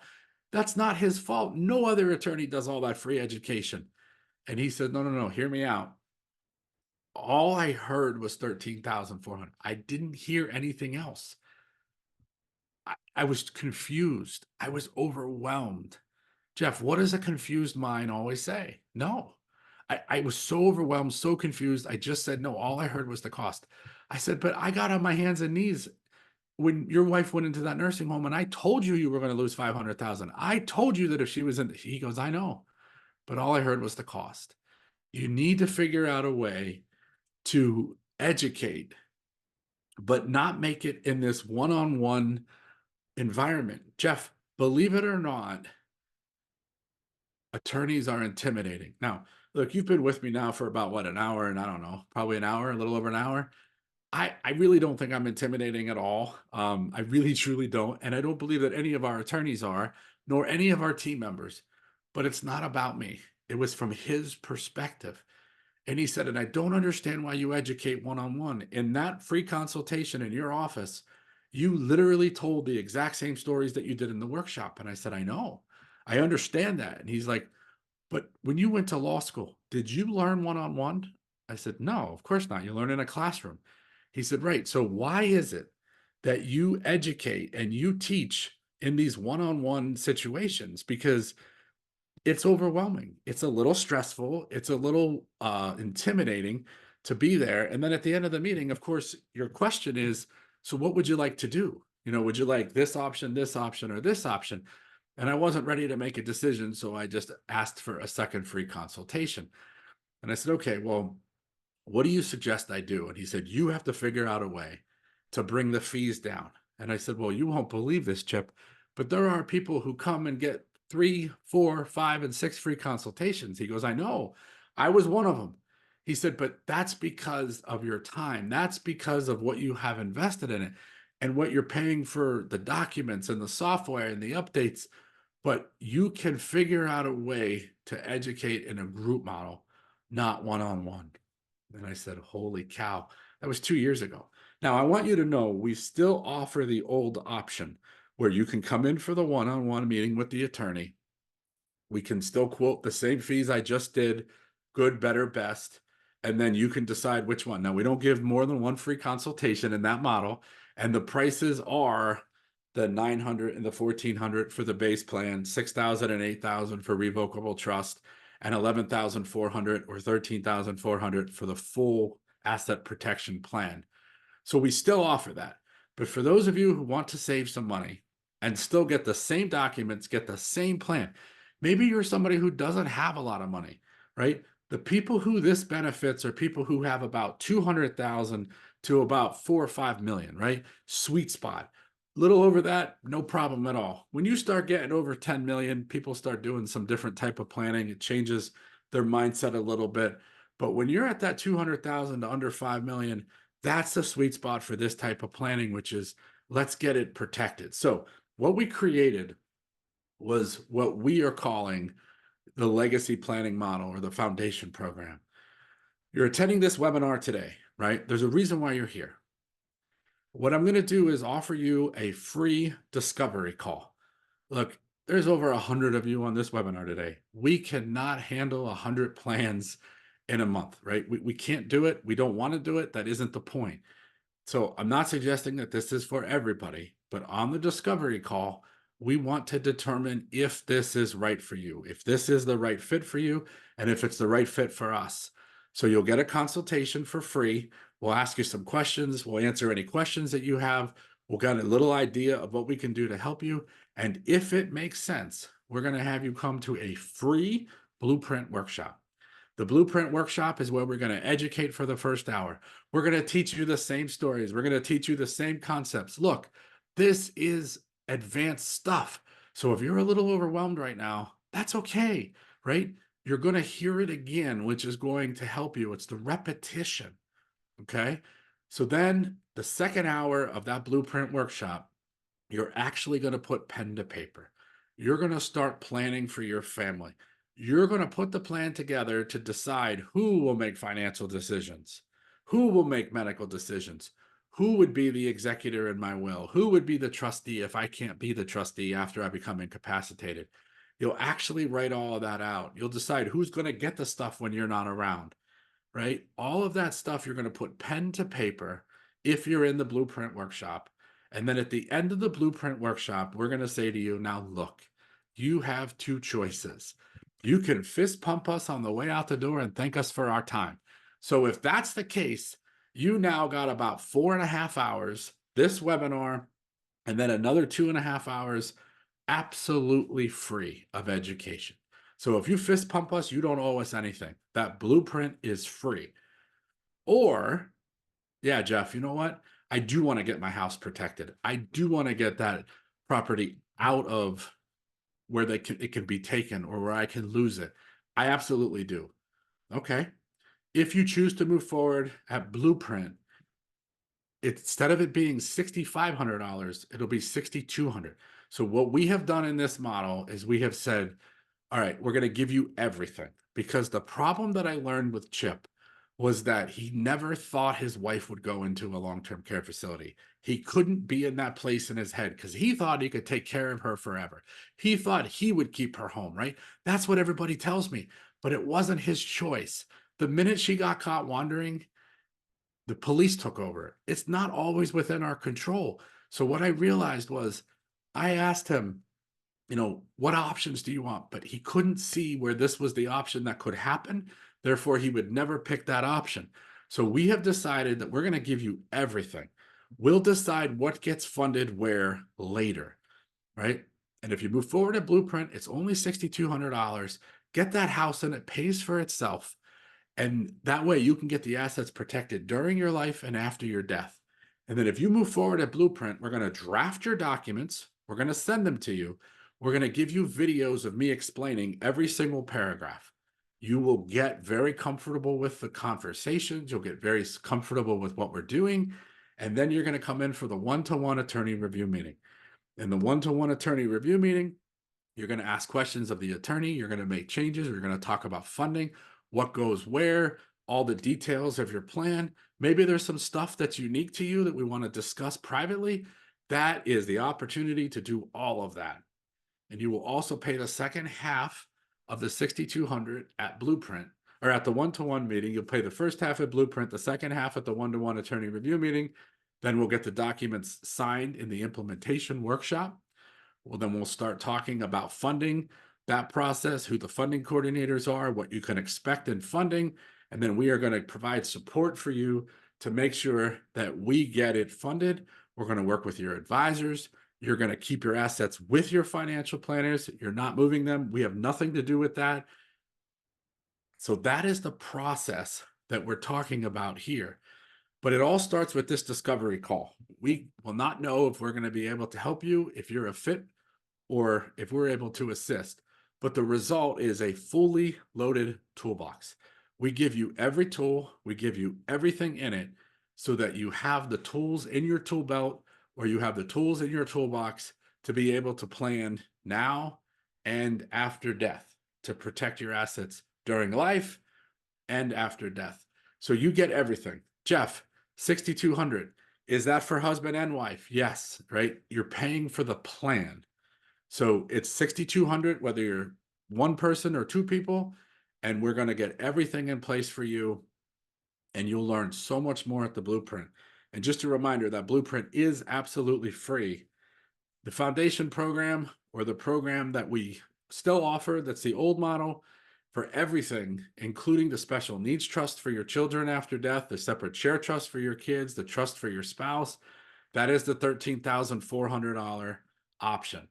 That's not his fault. No other attorney does all that free education." And he said, "No, no, no, hear me out. All I heard was 13,400. I didn't hear anything else. I was confused. I was overwhelmed." Jeff, what does a confused mind always say? No. I was so overwhelmed, so confused. I just said, "No, all I heard was the cost." I said, "But I got on my hands and knees when your wife went into that nursing home and I told you were going to lose 500,000. I told you that if she was in," he goes, "I know, but all I heard was the cost." You need to figure out a way to educate, but not make it in this one-on-one environment. Jeff, believe it or not, attorneys are intimidating. Now, look, you've been with me now for about what, an hour, and I don't know, probably an hour, a little over an hour. I really don't think I'm intimidating at all. I really truly don't. And I don't believe that any of our attorneys are, nor any of our team members. But it's not about me. It was from his perspective. And he said, and I don't understand why you educate one-on-one. In that free consultation in your office, you literally told the exact same stories that you did in the workshop. And I said, I know, I understand that. And he's like, but when you went to law school, did you learn one-on-one? I said, no, of course not. You learn in a classroom. He said, right. So why is it that you educate and you teach in these one-on-one situations? Because it's overwhelming. It's a little stressful. It's a little intimidating to be there. And then at the end of the meeting, of course, your question is, so what would you like to do? Would you like this option, or this option? And I wasn't ready to make a decision. So I just asked for a second free consultation. And I said, okay, well, what do you suggest I do? And he said, you have to figure out a way to bring the fees down. And I said, well, you won't believe this, Chip, but there are people who come and get 3, 4, 5, and 6 free consultations. He goes, I know, I was one of them. He said, but that's because of your time. That's because of what you have invested in it and what you're paying for the documents and the software and the updates. But you can figure out a way to educate in a group model, not one-on-one. And I said, holy cow, that was 2 years ago. Now, I want you to know we still offer the old option where you can come in for the one-on-one meeting with the attorney. We can still quote the same fees I just did, good, better, best, and then you can decide which one. Now, we don't give more than one free consultation in that model, and the prices are the 900 and the 1400 for the base plan, 6,000 and 8,000 for revocable trust, and 11,400 or 13,400 for the full asset protection plan. So we still offer that. But for those of you who want to save some money and still get the same documents, get the same plan, maybe you're somebody who doesn't have a lot of money, right? The people who this benefits are people who have about 200,000 to about 4 or 5 million, right? Sweet spot. Little over that, no problem at all. When you start getting over 10 million, people start doing some different type of planning. It changes their mindset a little bit. But when you're at that 200,000 to under 5 million, that's the sweet spot for this type of planning, which is let's get it protected. So what we created was what we are calling the legacy planning model or the foundation program. You're attending this webinar today, right? There's a reason why you're here. What I'm going to do is offer you a free discovery call. Look, there's over 100 of you on this webinar today. We cannot handle 100 plans in a month, right? We can't do it. We don't want to do it. That isn't the point. So I'm not suggesting that this is for everybody, but on the discovery call, we want to determine if this is right for you, if this is the right fit for you, and if it's the right fit for us. So you'll get a consultation for free. We'll ask you some questions. We'll answer any questions that you have. We'll get a little idea of what we can do to help you. And if it makes sense, we're going to have you come to a free blueprint workshop. The blueprint workshop is where we're going to educate for the first hour. We're going to teach you the same stories. We're going to teach you the same concepts. Look, this is advanced stuff. So if you're a little overwhelmed right now, that's okay, right? You're going to hear it again, which is going to help you. It's the repetition, okay? So then the second hour of that blueprint workshop, you're actually going to put pen to paper. You're going to start planning for your family. You're going to put the plan together to decide who will make financial decisions, who will make medical decisions, who would be the executor in my will, who would be the trustee if I can't be the trustee after I become incapacitated. You'll actually write all of that out. You'll decide who's going to get the stuff when you're not around, right? All of that stuff you're going to put pen to paper if you're in the blueprint workshop. And then at the end of the blueprint workshop, we're going to say to you, now look, you have two choices. You can fist pump us on the way out the door and thank us for our time. So if that's the case, you now got about 4.5 hours, this webinar, and then another 2.5 hours absolutely free of education. So if you fist pump us, you don't owe us anything. That blueprint is free. Or, yeah, Jeff, you know what? I do want to get my house protected. I do want to get that property out of where it can be taken or where I can lose it. I absolutely do. Okay. If you choose to move forward at Blueprint, instead of it being $6,500, it'll be $6,200. So what we have done in this model is we have said, all right, we're going to give you everything, because the problem that I learned with Chip was that he never thought his wife would go into a long-term care facility. He couldn't be in that place in his head because he thought he could take care of her forever. He thought he would keep her home, right? That's what everybody tells me, but it wasn't his choice. The minute she got caught wandering, the police took over. It's not always within our control. So what I realized was I asked him, what options do you want? But he couldn't see where this was the option that could happen. Therefore, he would never pick that option. So we have decided that we're going to give you everything. We'll decide what gets funded where later, right? And if you move forward at Blueprint, it's only $6,200. Get that house and it pays for itself. And that way you can get the assets protected during your life and after your death. And then if you move forward at Blueprint, we're going to draft your documents. We're going to send them to you. We're going to give you videos of me explaining every single paragraph. You will get very comfortable with the conversations. You'll get very comfortable with what we're doing. And then you're going to come in for the one-to-one attorney review meeting. In the one-to-one attorney review meeting, you're going to ask questions of the attorney. You're going to make changes. We're going to talk about funding, what goes where, all the details of your plan. Maybe there's some stuff that's unique to you that we want to discuss privately. That is the opportunity to do all of that. And you will also pay the second half of the $6,200 at Blueprint, or at the one-to-one meeting. You'll pay the first half at Blueprint, the second half at the one-to-one attorney review meeting. Then we'll get the documents signed in the implementation workshop. Well, then we'll start talking about funding, that process, who the funding coordinators are, what you can expect in funding. And then we are going to provide support for you to make sure that we get it funded. We're going to work with your advisors. You're going to keep your assets with your financial planners. You're not moving them. We have nothing to do with that. So that is the process that we're talking about here. But it all starts with this discovery call. We will not know if we're going to be able to help you, if you're a fit, or if we're able to assist. But the result is a fully loaded toolbox. We give you every tool, we give you everything in it so that you have the tools in your tool belt or you have the tools in your toolbox to be able to plan now and after death to protect your assets during life and after death. So you get everything. Jeff, 6,200. Is that for husband and wife? Yes, right? You're paying for the plan. So it's 6,200, whether you're one person or two people, and we're going to get everything in place for you. And you'll learn so much more at the Blueprint. And just a reminder that Blueprint is absolutely free. The foundation program, or the program that we still offer, that's the old model, for everything, including the special needs trust for your children after death, the separate share trust for your kids, the trust for your spouse, that is the $13,400 option.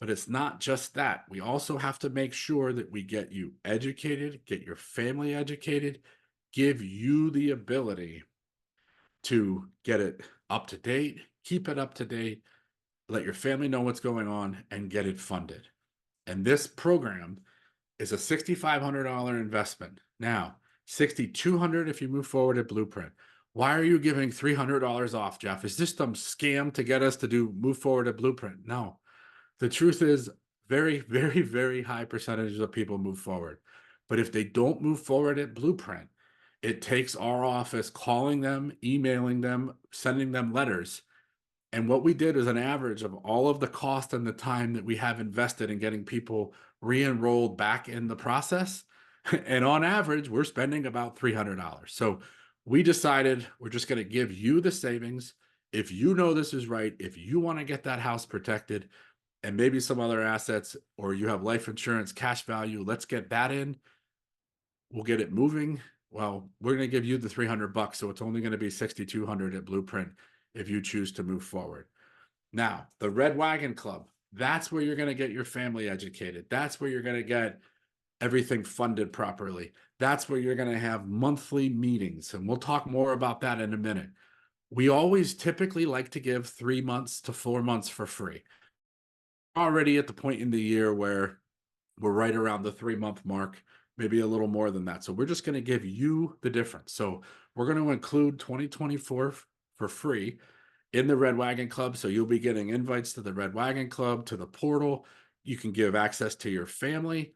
But it's not just that. We also have to make sure that we get you educated, get your family educated, give you the ability to get it up to date, keep it up to date, let your family know what's going on, and get it funded. And this program is a $6,500 investment. Now, $6,200 if you move forward at Blueprint. Why are you giving $300 off, Jeff? Is this some scam to get us to move forward at Blueprint? No. The truth is, very, very, very high percentages of people move forward. But if they don't move forward at Blueprint, it takes our office calling them, emailing them, sending them letters. And what we did is an average of all of the cost and the time that we have invested in getting people re-enrolled back in the process. And on average, we're spending about $300. So we decided we're just going to give you the savings. If you know this is right, if you want to get that house protected, and maybe some other assets, or you have life insurance, cash value, let's get that in. We'll get it moving. Well, we're going to give you the $300, so it's only going to be $6,200 at Blueprint if you choose to move forward. Now, the Red Wagon Club, that's where you're going to get your family educated. That's where you're going to get everything funded properly. That's where you're going to have monthly meetings, and we'll talk more about that in a minute. We always typically like to give 3 months to 4 months for free. Already at the point in the year where we're right around the 3-month mark, maybe a little more than that. So we're just going to give you the difference. So we're going to include 2024 for free in the Red Wagon Club. So you'll be getting invites to the Red Wagon Club, to the portal. You can give access to your family.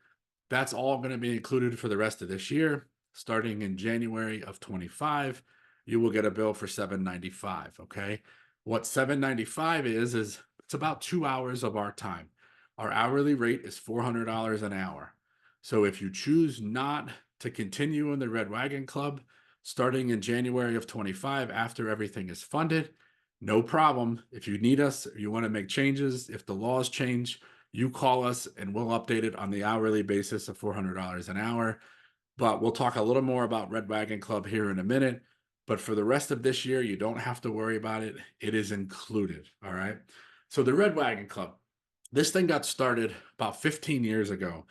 That's all going to be included for the rest of this year. starting in January of 25, you will get a bill for $7.95. Okay. What $7.95 is it's about 2 hours of our time. Our hourly rate is $400 an hour. So if you choose not to continue in the Red Wagon Club starting in January of 25, after everything is funded, no problem. If you need us, if you want to make changes, if the laws change, you call us and we'll update it on the hourly basis of $400 an hour. But we'll talk a little more about Red Wagon Club here in a minute. But for the rest of this year, you don't have to worry about it. It is included. All right. So the Red Wagon Club, this thing got started about 15 years ago,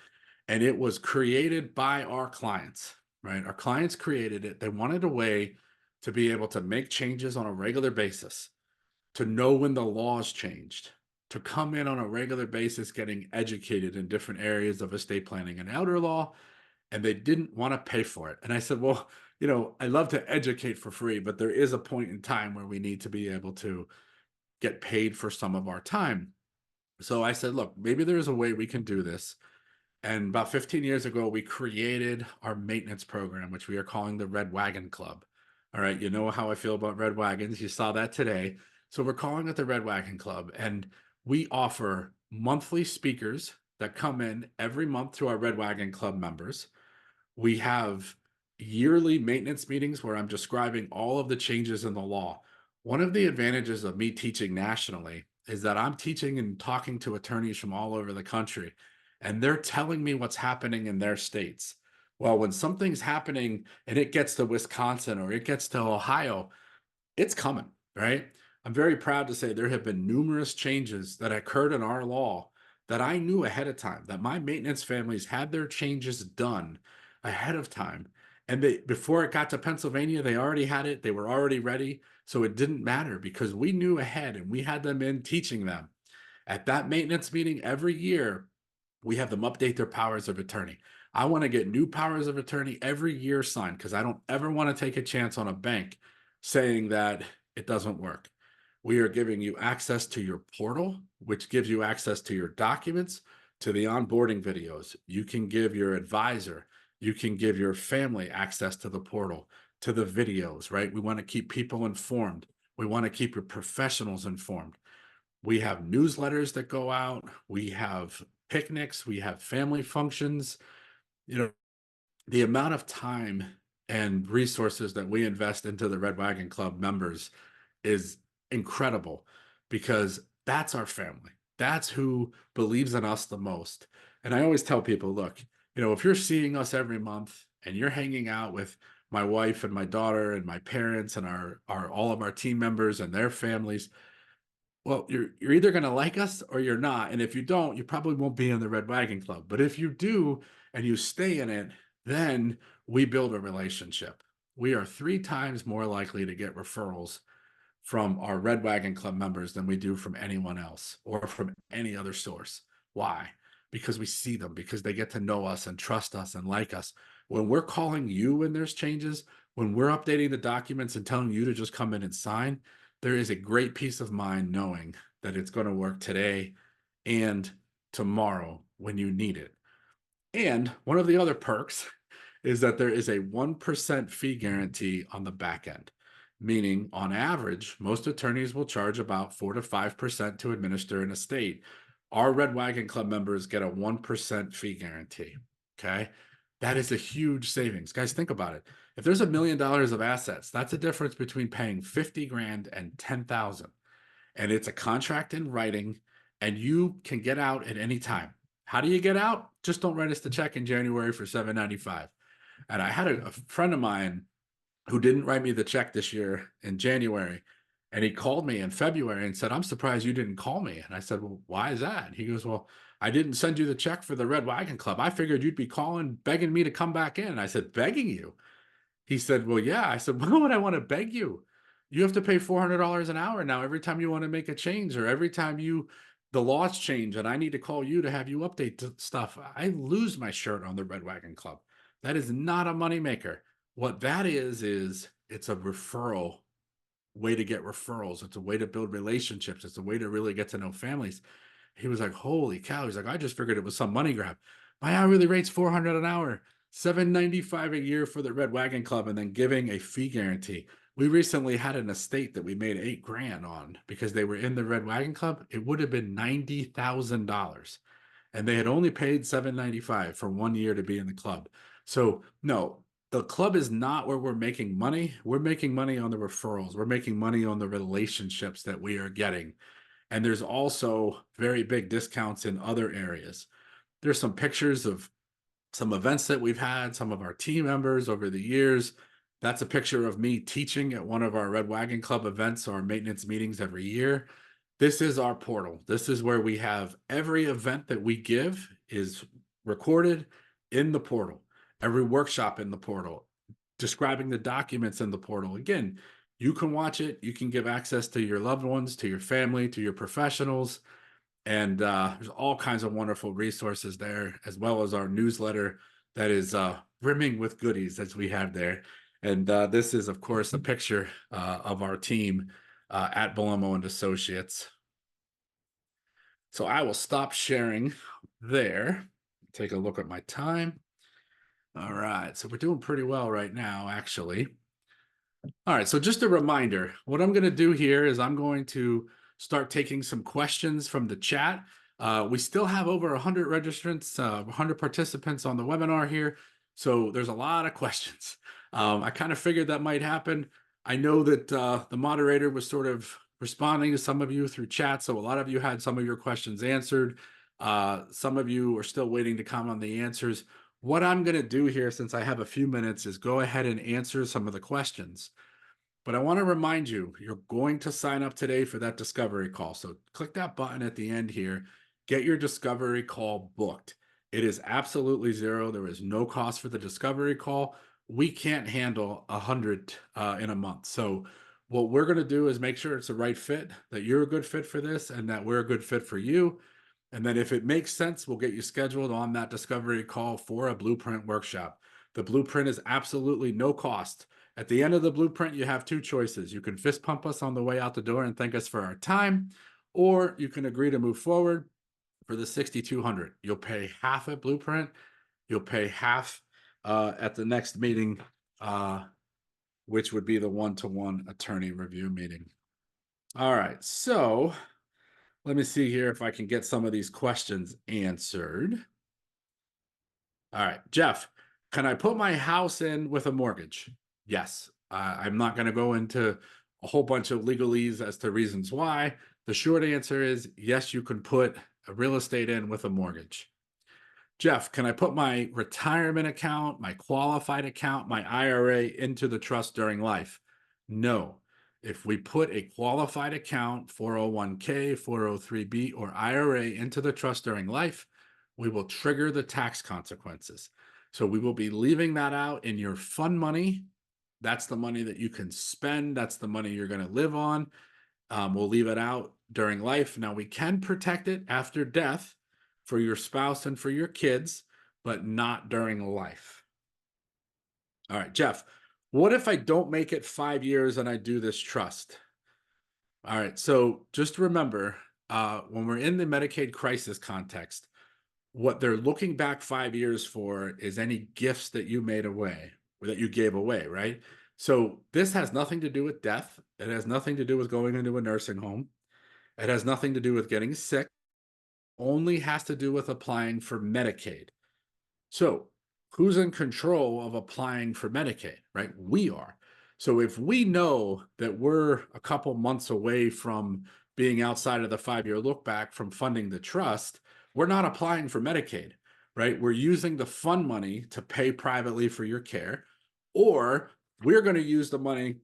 and it was created by our clients, right? Our clients created it. They wanted a way to be able to make changes on a regular basis, to know when the laws changed, to come in on a regular basis getting educated in different areas of estate planning and elder law, and they didn't want to pay for it. And I said, well, I love to educate for free, but there is a point in time where we need to be able to get paid for some of our time. So I said, look, maybe there's a way we can do this. And about 15 years ago, we created our maintenance program, which we are calling the Red Wagon Club. All right. You know how I feel about red wagons. You saw that today. So we're calling it the Red Wagon Club. And we offer monthly speakers that come in every month to our Red Wagon Club members. We have yearly maintenance meetings where I'm describing all of the changes in the law. One of the advantages of me teaching nationally is that I'm teaching and talking to attorneys from all over the country, and they're telling me what's happening in their states. Well, when something's happening and it gets to Wisconsin or it gets to Ohio, it's coming, right? I'm very proud to say there have been numerous changes that occurred in our law that I knew ahead of time, that my maintenance families had their changes done ahead of time. And before it got to Pennsylvania, they already had it. They were already ready. So it didn't matter because we knew ahead and we had them in teaching them. At that maintenance meeting every year, we have them update their powers of attorney. I want to get new powers of attorney every year signed because I don't ever want to take a chance on a bank saying that it doesn't work. We are giving you access to your portal, which gives you access to your documents, to the onboarding videos. You can give your advisor, you can give your family access to the portal, to the videos, right? We want to keep people informed. We want to keep your professionals informed. We have newsletters that go out. We have picnics. We have family functions. You know, the amount of time and resources that we invest into the Red Wagon Club members is incredible because that's our family. That's who believes in us the most. And I always tell people, look, if you're seeing us every month and you're hanging out with my wife and my daughter and my parents and our all of our team members and their families, well, you're either going to like us or you're not. And if you don't, you probably won't be in the Red Wagon Club. But if you do and you stay in it, then we build a relationship. We are 3 times more likely to get referrals from our Red Wagon Club members than we do from anyone else or from any other source. Why? Because we see them, because they get to know us and trust us and like us. When we're calling you when there's changes, when we're updating the documents and telling you to just come in and sign, there is a great peace of mind knowing that it's going to work today and tomorrow when you need it. And one of the other perks is that there is a 1% fee guarantee on the back end, meaning on average, most attorneys will charge about 4 to 5% to administer an estate. Our Red Wagon Club members get a 1% fee guarantee. Okay. That is a huge savings. Guys, think about it. If there's $1 million of assets, that's a difference between paying 50 grand and 10,000. And it's a contract in writing and you can get out at any time. How do you get out? Just don't write us the check in January for $7.95. And I had a friend of mine who didn't write me the check this year in January. And he called me in February and said, I'm surprised you didn't call me. And I said, well, why is that? He goes, well, I didn't send you the check for the Red Wagon Club. I figured you'd be calling, begging me to come back in. And I said, begging you? He said, well, yeah. I said, why would I want to beg you? You have to pay $400 an hour now every time you want to make a change or every time the laws change and I need to call you to have you update stuff. I lose my shirt on the Red Wagon Club. That is not a moneymaker. What that is it's a referral way to get referrals. It's a way to build relationships. It's a way to really get to know families. He was like, holy cow. He's like, I just figured it was some money grab. My hourly rate's $400 an hour. $7.95 a year for the Red Wagon Club and then giving a fee guarantee. We recently had an estate that we made 8 grand on because they were in the Red Wagon Club. It would have been $90,000 and they had only paid $7.95 for 1 year to be in the club. So no, the club is not where we're making money. We're making money on the referrals. We're making money on the relationships that we are getting. And there's also very big discounts in other areas. There's some pictures of some events that we've had, some of our team members over the years. That's a picture of me teaching at one of our Red Wagon Club events or maintenance meetings every year. This is our portal. This is where we have every event that we give is recorded in the portal, every workshop in the portal, describing the documents in the portal. Again, you can watch it. You can give access to your loved ones, to your family, to your professionals. And there's all kinds of wonderful resources there, as well as our newsletter that is brimming with goodies as we have there. And this is, of course, a picture of our team at Belomo and Associates. So I will stop sharing there. Take a look at my time. All right, so we're doing pretty well right now, actually. All right, so just a reminder, what I'm going to do here is I'm going to start taking some questions from the chat. We still have over 100 registrants, 100 participants on the webinar here. So there's a lot of questions. I kind of figured that might happen. I know that the moderator was sort of responding to some of you through chat. So a lot of you had some of your questions answered. Some of you are still waiting to comment on the answers. What I'm going to do here, since I have a few minutes, is go ahead and answer some of the questions. But I want to remind you, you're going to sign up today for that discovery call. So click that button at the end here, get your discovery call booked. It is absolutely zero. There is no cost for the discovery call. We can't handle 100 in a month. So what we're going to do is make sure it's the right fit, that you're a good fit for this, and that we're a good fit for you. And then if it makes sense, we'll get you scheduled on that discovery call for a blueprint workshop. The blueprint is absolutely no cost. At the end of the blueprint, you have two choices. You can fist pump us on the way out the door and thank us for our time, or you can agree to move forward for the $6,200. You'll pay half at blueprint. You'll pay half at the next meeting, which would be the one-to-one attorney review meeting. All right, so let me see here if I can get some of these questions answered. All right, Jeff, can I put my house in with a mortgage? Yes. I'm not going to go into a whole bunch of legalese as to reasons why. The short answer is yes, you can put a real estate in with a mortgage. Jeff, can I put my retirement account, my qualified account, my IRA into the trust during life? No. If we put a qualified account, 401k, 403b, or IRA into the trust during life, we will trigger the tax consequences. So we will be leaving that out in your fund money. That's the money that you can spend. That's the money you're going to live on. We'll leave it out during life. Now, we can protect it after death for your spouse and for your kids, but not during life. All right, Jeff, what if I don't make it 5 years and I do this trust? All right, so just remember, when we're in the Medicaid crisis context, what they're looking back 5 years for is any gifts that you made away, or that you gave away, right? So this has nothing to do with death. It has nothing to do with going into a nursing home. It has nothing to do with getting sick. Only has to do with applying for Medicaid. So who's in control of applying for Medicaid, right? We are. So if we know that we're a couple months away from being outside of the 5-year look back from funding the trust, we're not applying for Medicaid, right? We're using the fund money to pay privately for your care, or we're going to use the money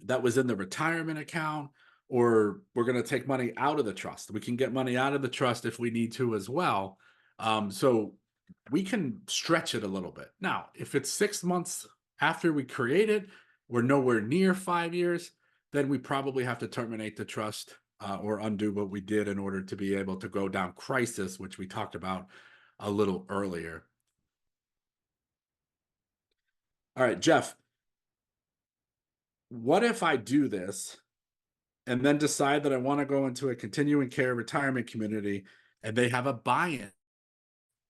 that was in the retirement account, or we're going to take money out of the trust. We can get money out of the trust if we need to as well. So we can stretch it a little bit. Now, if it's 6 months after we create it, we're nowhere near 5 years, then we probably have to terminate the trust or undo what we did in order to be able to go down crisis, which we talked about a little earlier. All right, Jeff, what if I do this and then decide that I want to go into a continuing care retirement community and they have a buy-in?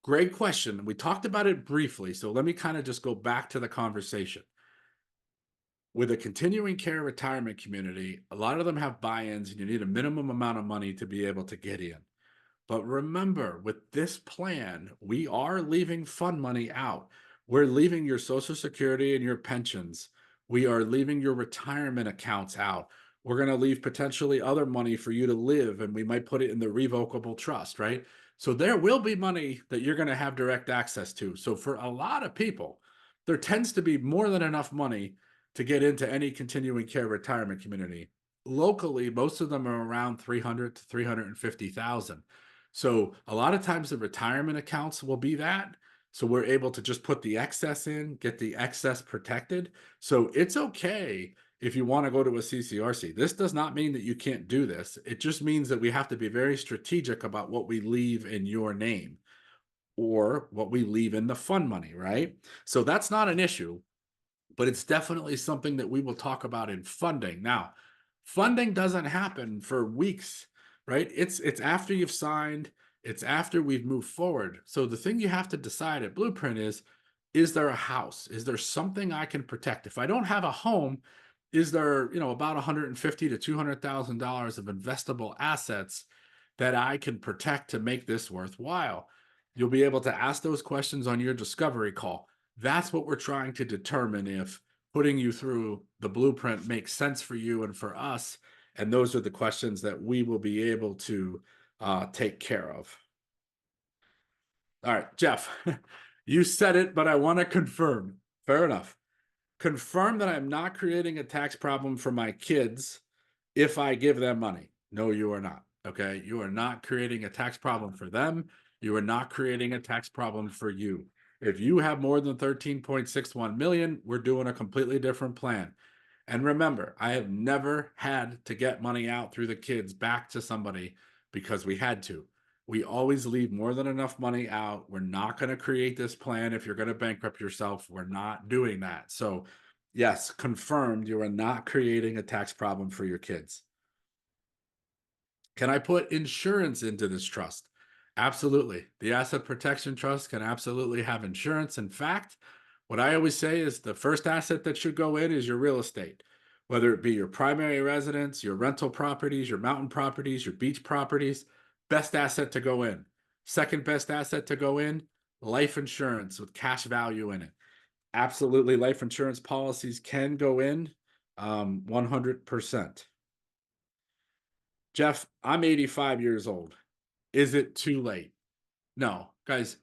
Great question. We talked about it briefly, so let me kind of just go back to the conversation. With a continuing care retirement community, a lot of them have buy-ins and you need a minimum amount of money to be able to get in. But remember, with this plan, we are leaving fund money out. We're leaving your Social Security and your pensions. We are leaving your retirement accounts out. We're going to leave potentially other money for you to live, and we might put it in the revocable trust, right? So there will be money that you're going to have direct access to. So for a lot of people, there tends to be more than enough money to get into any continuing care retirement community. Locally, most of them are around 300 to 350,000. So a lot of times the retirement accounts will be that. So we're able to just put the excess in, get the excess protected. So it's okay if you want to go to a CCRC. This does not mean that you can't do this. It just means that we have to be very strategic about what we leave in your name or what we leave in the fund money, right? So that's not an issue, but it's definitely something that we will talk about in funding. Now, funding doesn't happen for weeks, right? It's after you've signed, it's after we've moved forward. So the thing you have to decide at Blueprint is there a house? Is there something I can protect? If I don't have a home, is there, about 150 to $200,000 of investable assets that I can protect to make this worthwhile? You'll be able to ask those questions on your discovery call. That's what we're trying to determine if putting you through the blueprint makes sense for you and for us. And those are the questions that we will be able to take care of. All right, Jeff, you said it, but I want to confirm. Fair enough. Confirm that I'm not creating a tax problem for my kids if I give them money. No, you are not. Okay. You are not creating a tax problem for them. You are not creating a tax problem for you. If you have more than 13.61 million, we're doing a completely different plan. And remember, I have never had to get money out through the kids back to somebody because we had to. We always leave more than enough money out. We're not going to create this plan if you're going to bankrupt yourself. We're not doing that. So, yes, confirmed, you are not creating a tax problem for your kids. Can I put insurance into this trust? Absolutely. The Asset Protection Trust can absolutely have insurance. In fact, what I always say is the first asset that should go in is your real estate, whether it be your primary residence, your rental properties, your mountain properties, your beach properties, best asset to go in. Second best asset to go in, life insurance with cash value in it. Absolutely, life insurance policies can go in 100%. Jeff, I'm 85 years old. Is it too late? No, guys,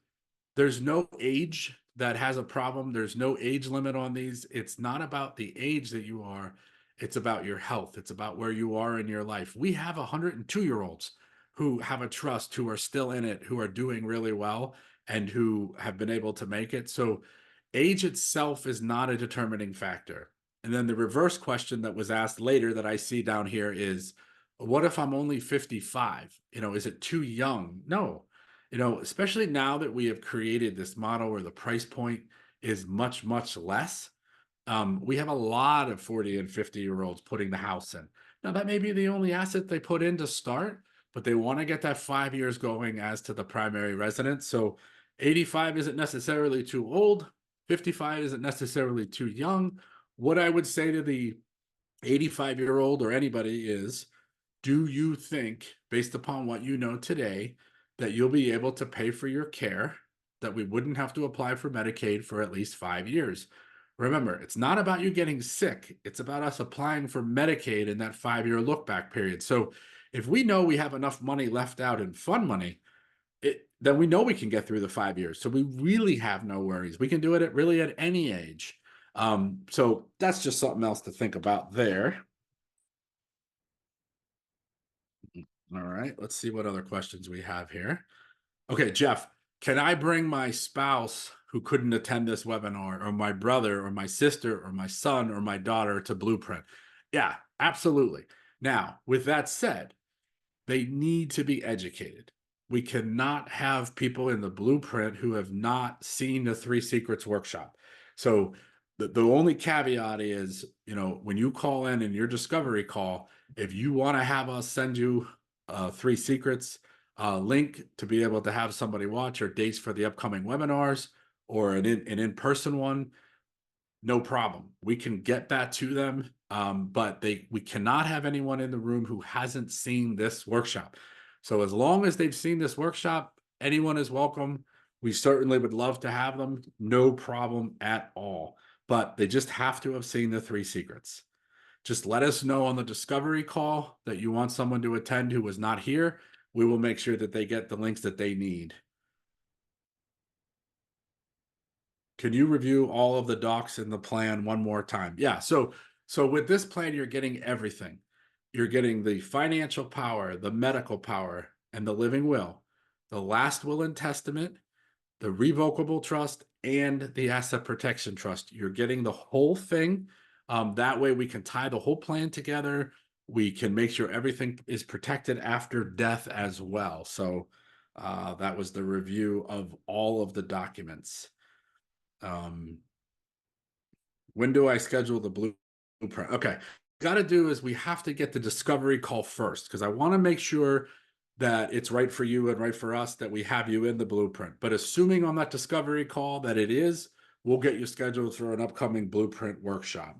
there's no age that has a problem. There's no age limit on these. It's not about the age that you are. It's about your health. It's about where you are in your life. We have 102-year-olds who have a trust, who are still in it, who are doing really well, and who have been able to make it. So age itself is not a determining factor. And then the reverse question that was asked later that I see down here is, what if I'm only 55? Is it too young? No. Especially now that we have created this model where the price point is much, much less. We have a lot of 40 and 50-year-olds putting the house in. Now, that may be the only asset they put in to start, but they want to get that 5 years going as to the primary residence. So 85 isn't necessarily too old. 55 isn't necessarily too young. What I would say to the 85-year-old or anybody is, do you think, based upon what you know today, that you'll be able to pay for your care, that we wouldn't have to apply for Medicaid for at least 5 years? Remember, it's not about you getting sick. It's about us applying for Medicaid in that 5-year look back period. So if we know we have enough money left out in fund money, then we know we can get through the 5 years. So we really have no worries. We can do it at any age. So that's just something else to think about there. All right, let's see what other questions we have here. Okay, Jeff, can I bring my spouse who couldn't attend this webinar, or my brother, or my sister, or my son, or my daughter to Blueprint? Yeah, absolutely. Now, with that said, they need to be educated. We cannot have people in the Blueprint who have not seen the Three Secrets workshop. So the only caveat is, when you call in your discovery call, if you want to have us send you Three Secrets, link to be able to have somebody watch, or dates for the upcoming webinars, or an in-person one, no problem. We can get that to them, but we cannot have anyone in the room who hasn't seen this workshop. So as long as they've seen this workshop, anyone is welcome. We certainly would love to have them, no problem at all. But they just have to have seen the 3 secrets. Just let us know on the discovery call that you want someone to attend who was not here. We will make sure that they get the links that they need. Can you review all of the docs in the plan one more time? Yeah, so with this plan, you're getting everything. You're getting the financial power, the medical power, and the living will, the last will and testament, the revocable trust, and the asset protection trust. You're getting the whole thing. That way we can tie the whole plan together. We can make sure everything is protected after death as well. So that was the review of all of the documents. When do I schedule the blueprint? Okay, got to do is we have to get the discovery call first, because I want to make sure that it's right for you and right for us that we have you in the blueprint. But assuming on that discovery call that it is, we'll get you scheduled for an upcoming blueprint workshop.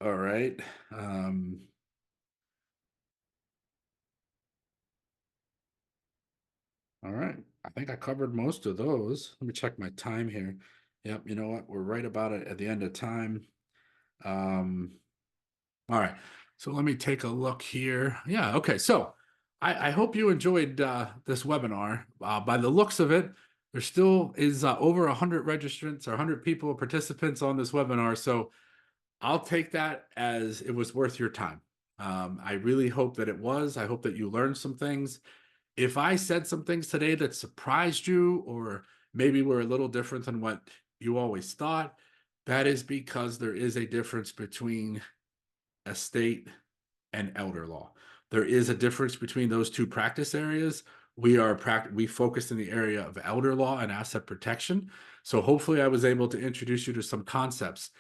All right. All right. I think I covered most of those. Let me check my time here. Yep. You know what? We're right about it at the end of time. All right. So let me take a look here. Yeah. Okay. So I hope you enjoyed this webinar. By the looks of it, there still is over 100 registrants or 100 people, participants on this webinar. So I'll take that as it was worth your time. I really hope that it was. I hope that you learned some things. If I said some things today that surprised you, or maybe were a little different than what you always thought, that is because there is a difference between estate and elder law. There is a difference between those two practice areas. We focus in the area of elder law and asset protection. So hopefully I was able to introduce you to some concepts.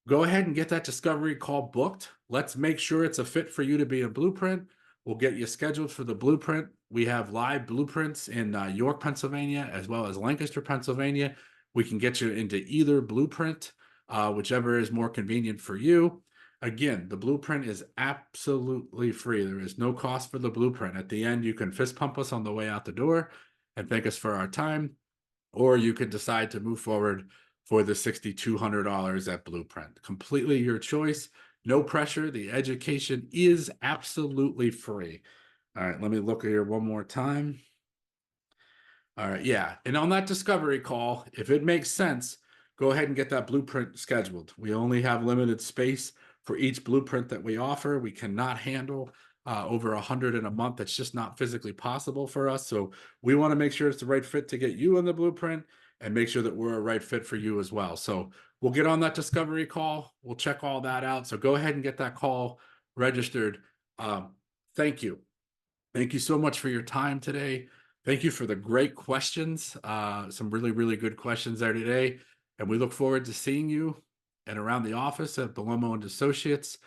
Go ahead and get that discovery call booked. Let's make sure it's a fit for you to be a blueprint. We'll get you scheduled for the blueprint. We have live blueprints in York, Pennsylvania, as well as Lancaster, Pennsylvania. We can get you into either blueprint, whichever is more convenient for you. Again, the blueprint is absolutely free. There is no cost for the blueprint. At the end, you can fist pump us on the way out the door and thank us for our time, or you could decide to move forward for the $6,200 at Blueprint. Completely your choice. No pressure. The education is absolutely free. All right, let me look here one more time. All right, yeah. And on that discovery call, if it makes sense, go ahead and get that blueprint scheduled. We only have limited space for each blueprint that we offer. We cannot handle over 100 in a month. That's just not physically possible for us. So we want to make sure it's the right fit to get you in the blueprint and make sure that we're a right fit for you as well. So we'll get on that discovery call. We'll check all that out. So go ahead and get that call registered. Thank you. Thank you so much for your time today. Thank you for the great questions. Some really, really good questions there today. And we look forward to seeing you and around the office at Belomo and Associates.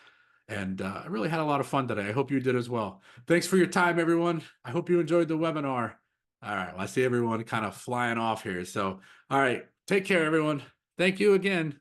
And I really had a lot of fun today. I hope you did as well. Thanks for your time, everyone. I hope you enjoyed the webinar. All right. Well, I see everyone kind of flying off here. So, all right. Take care, everyone. Thank you again.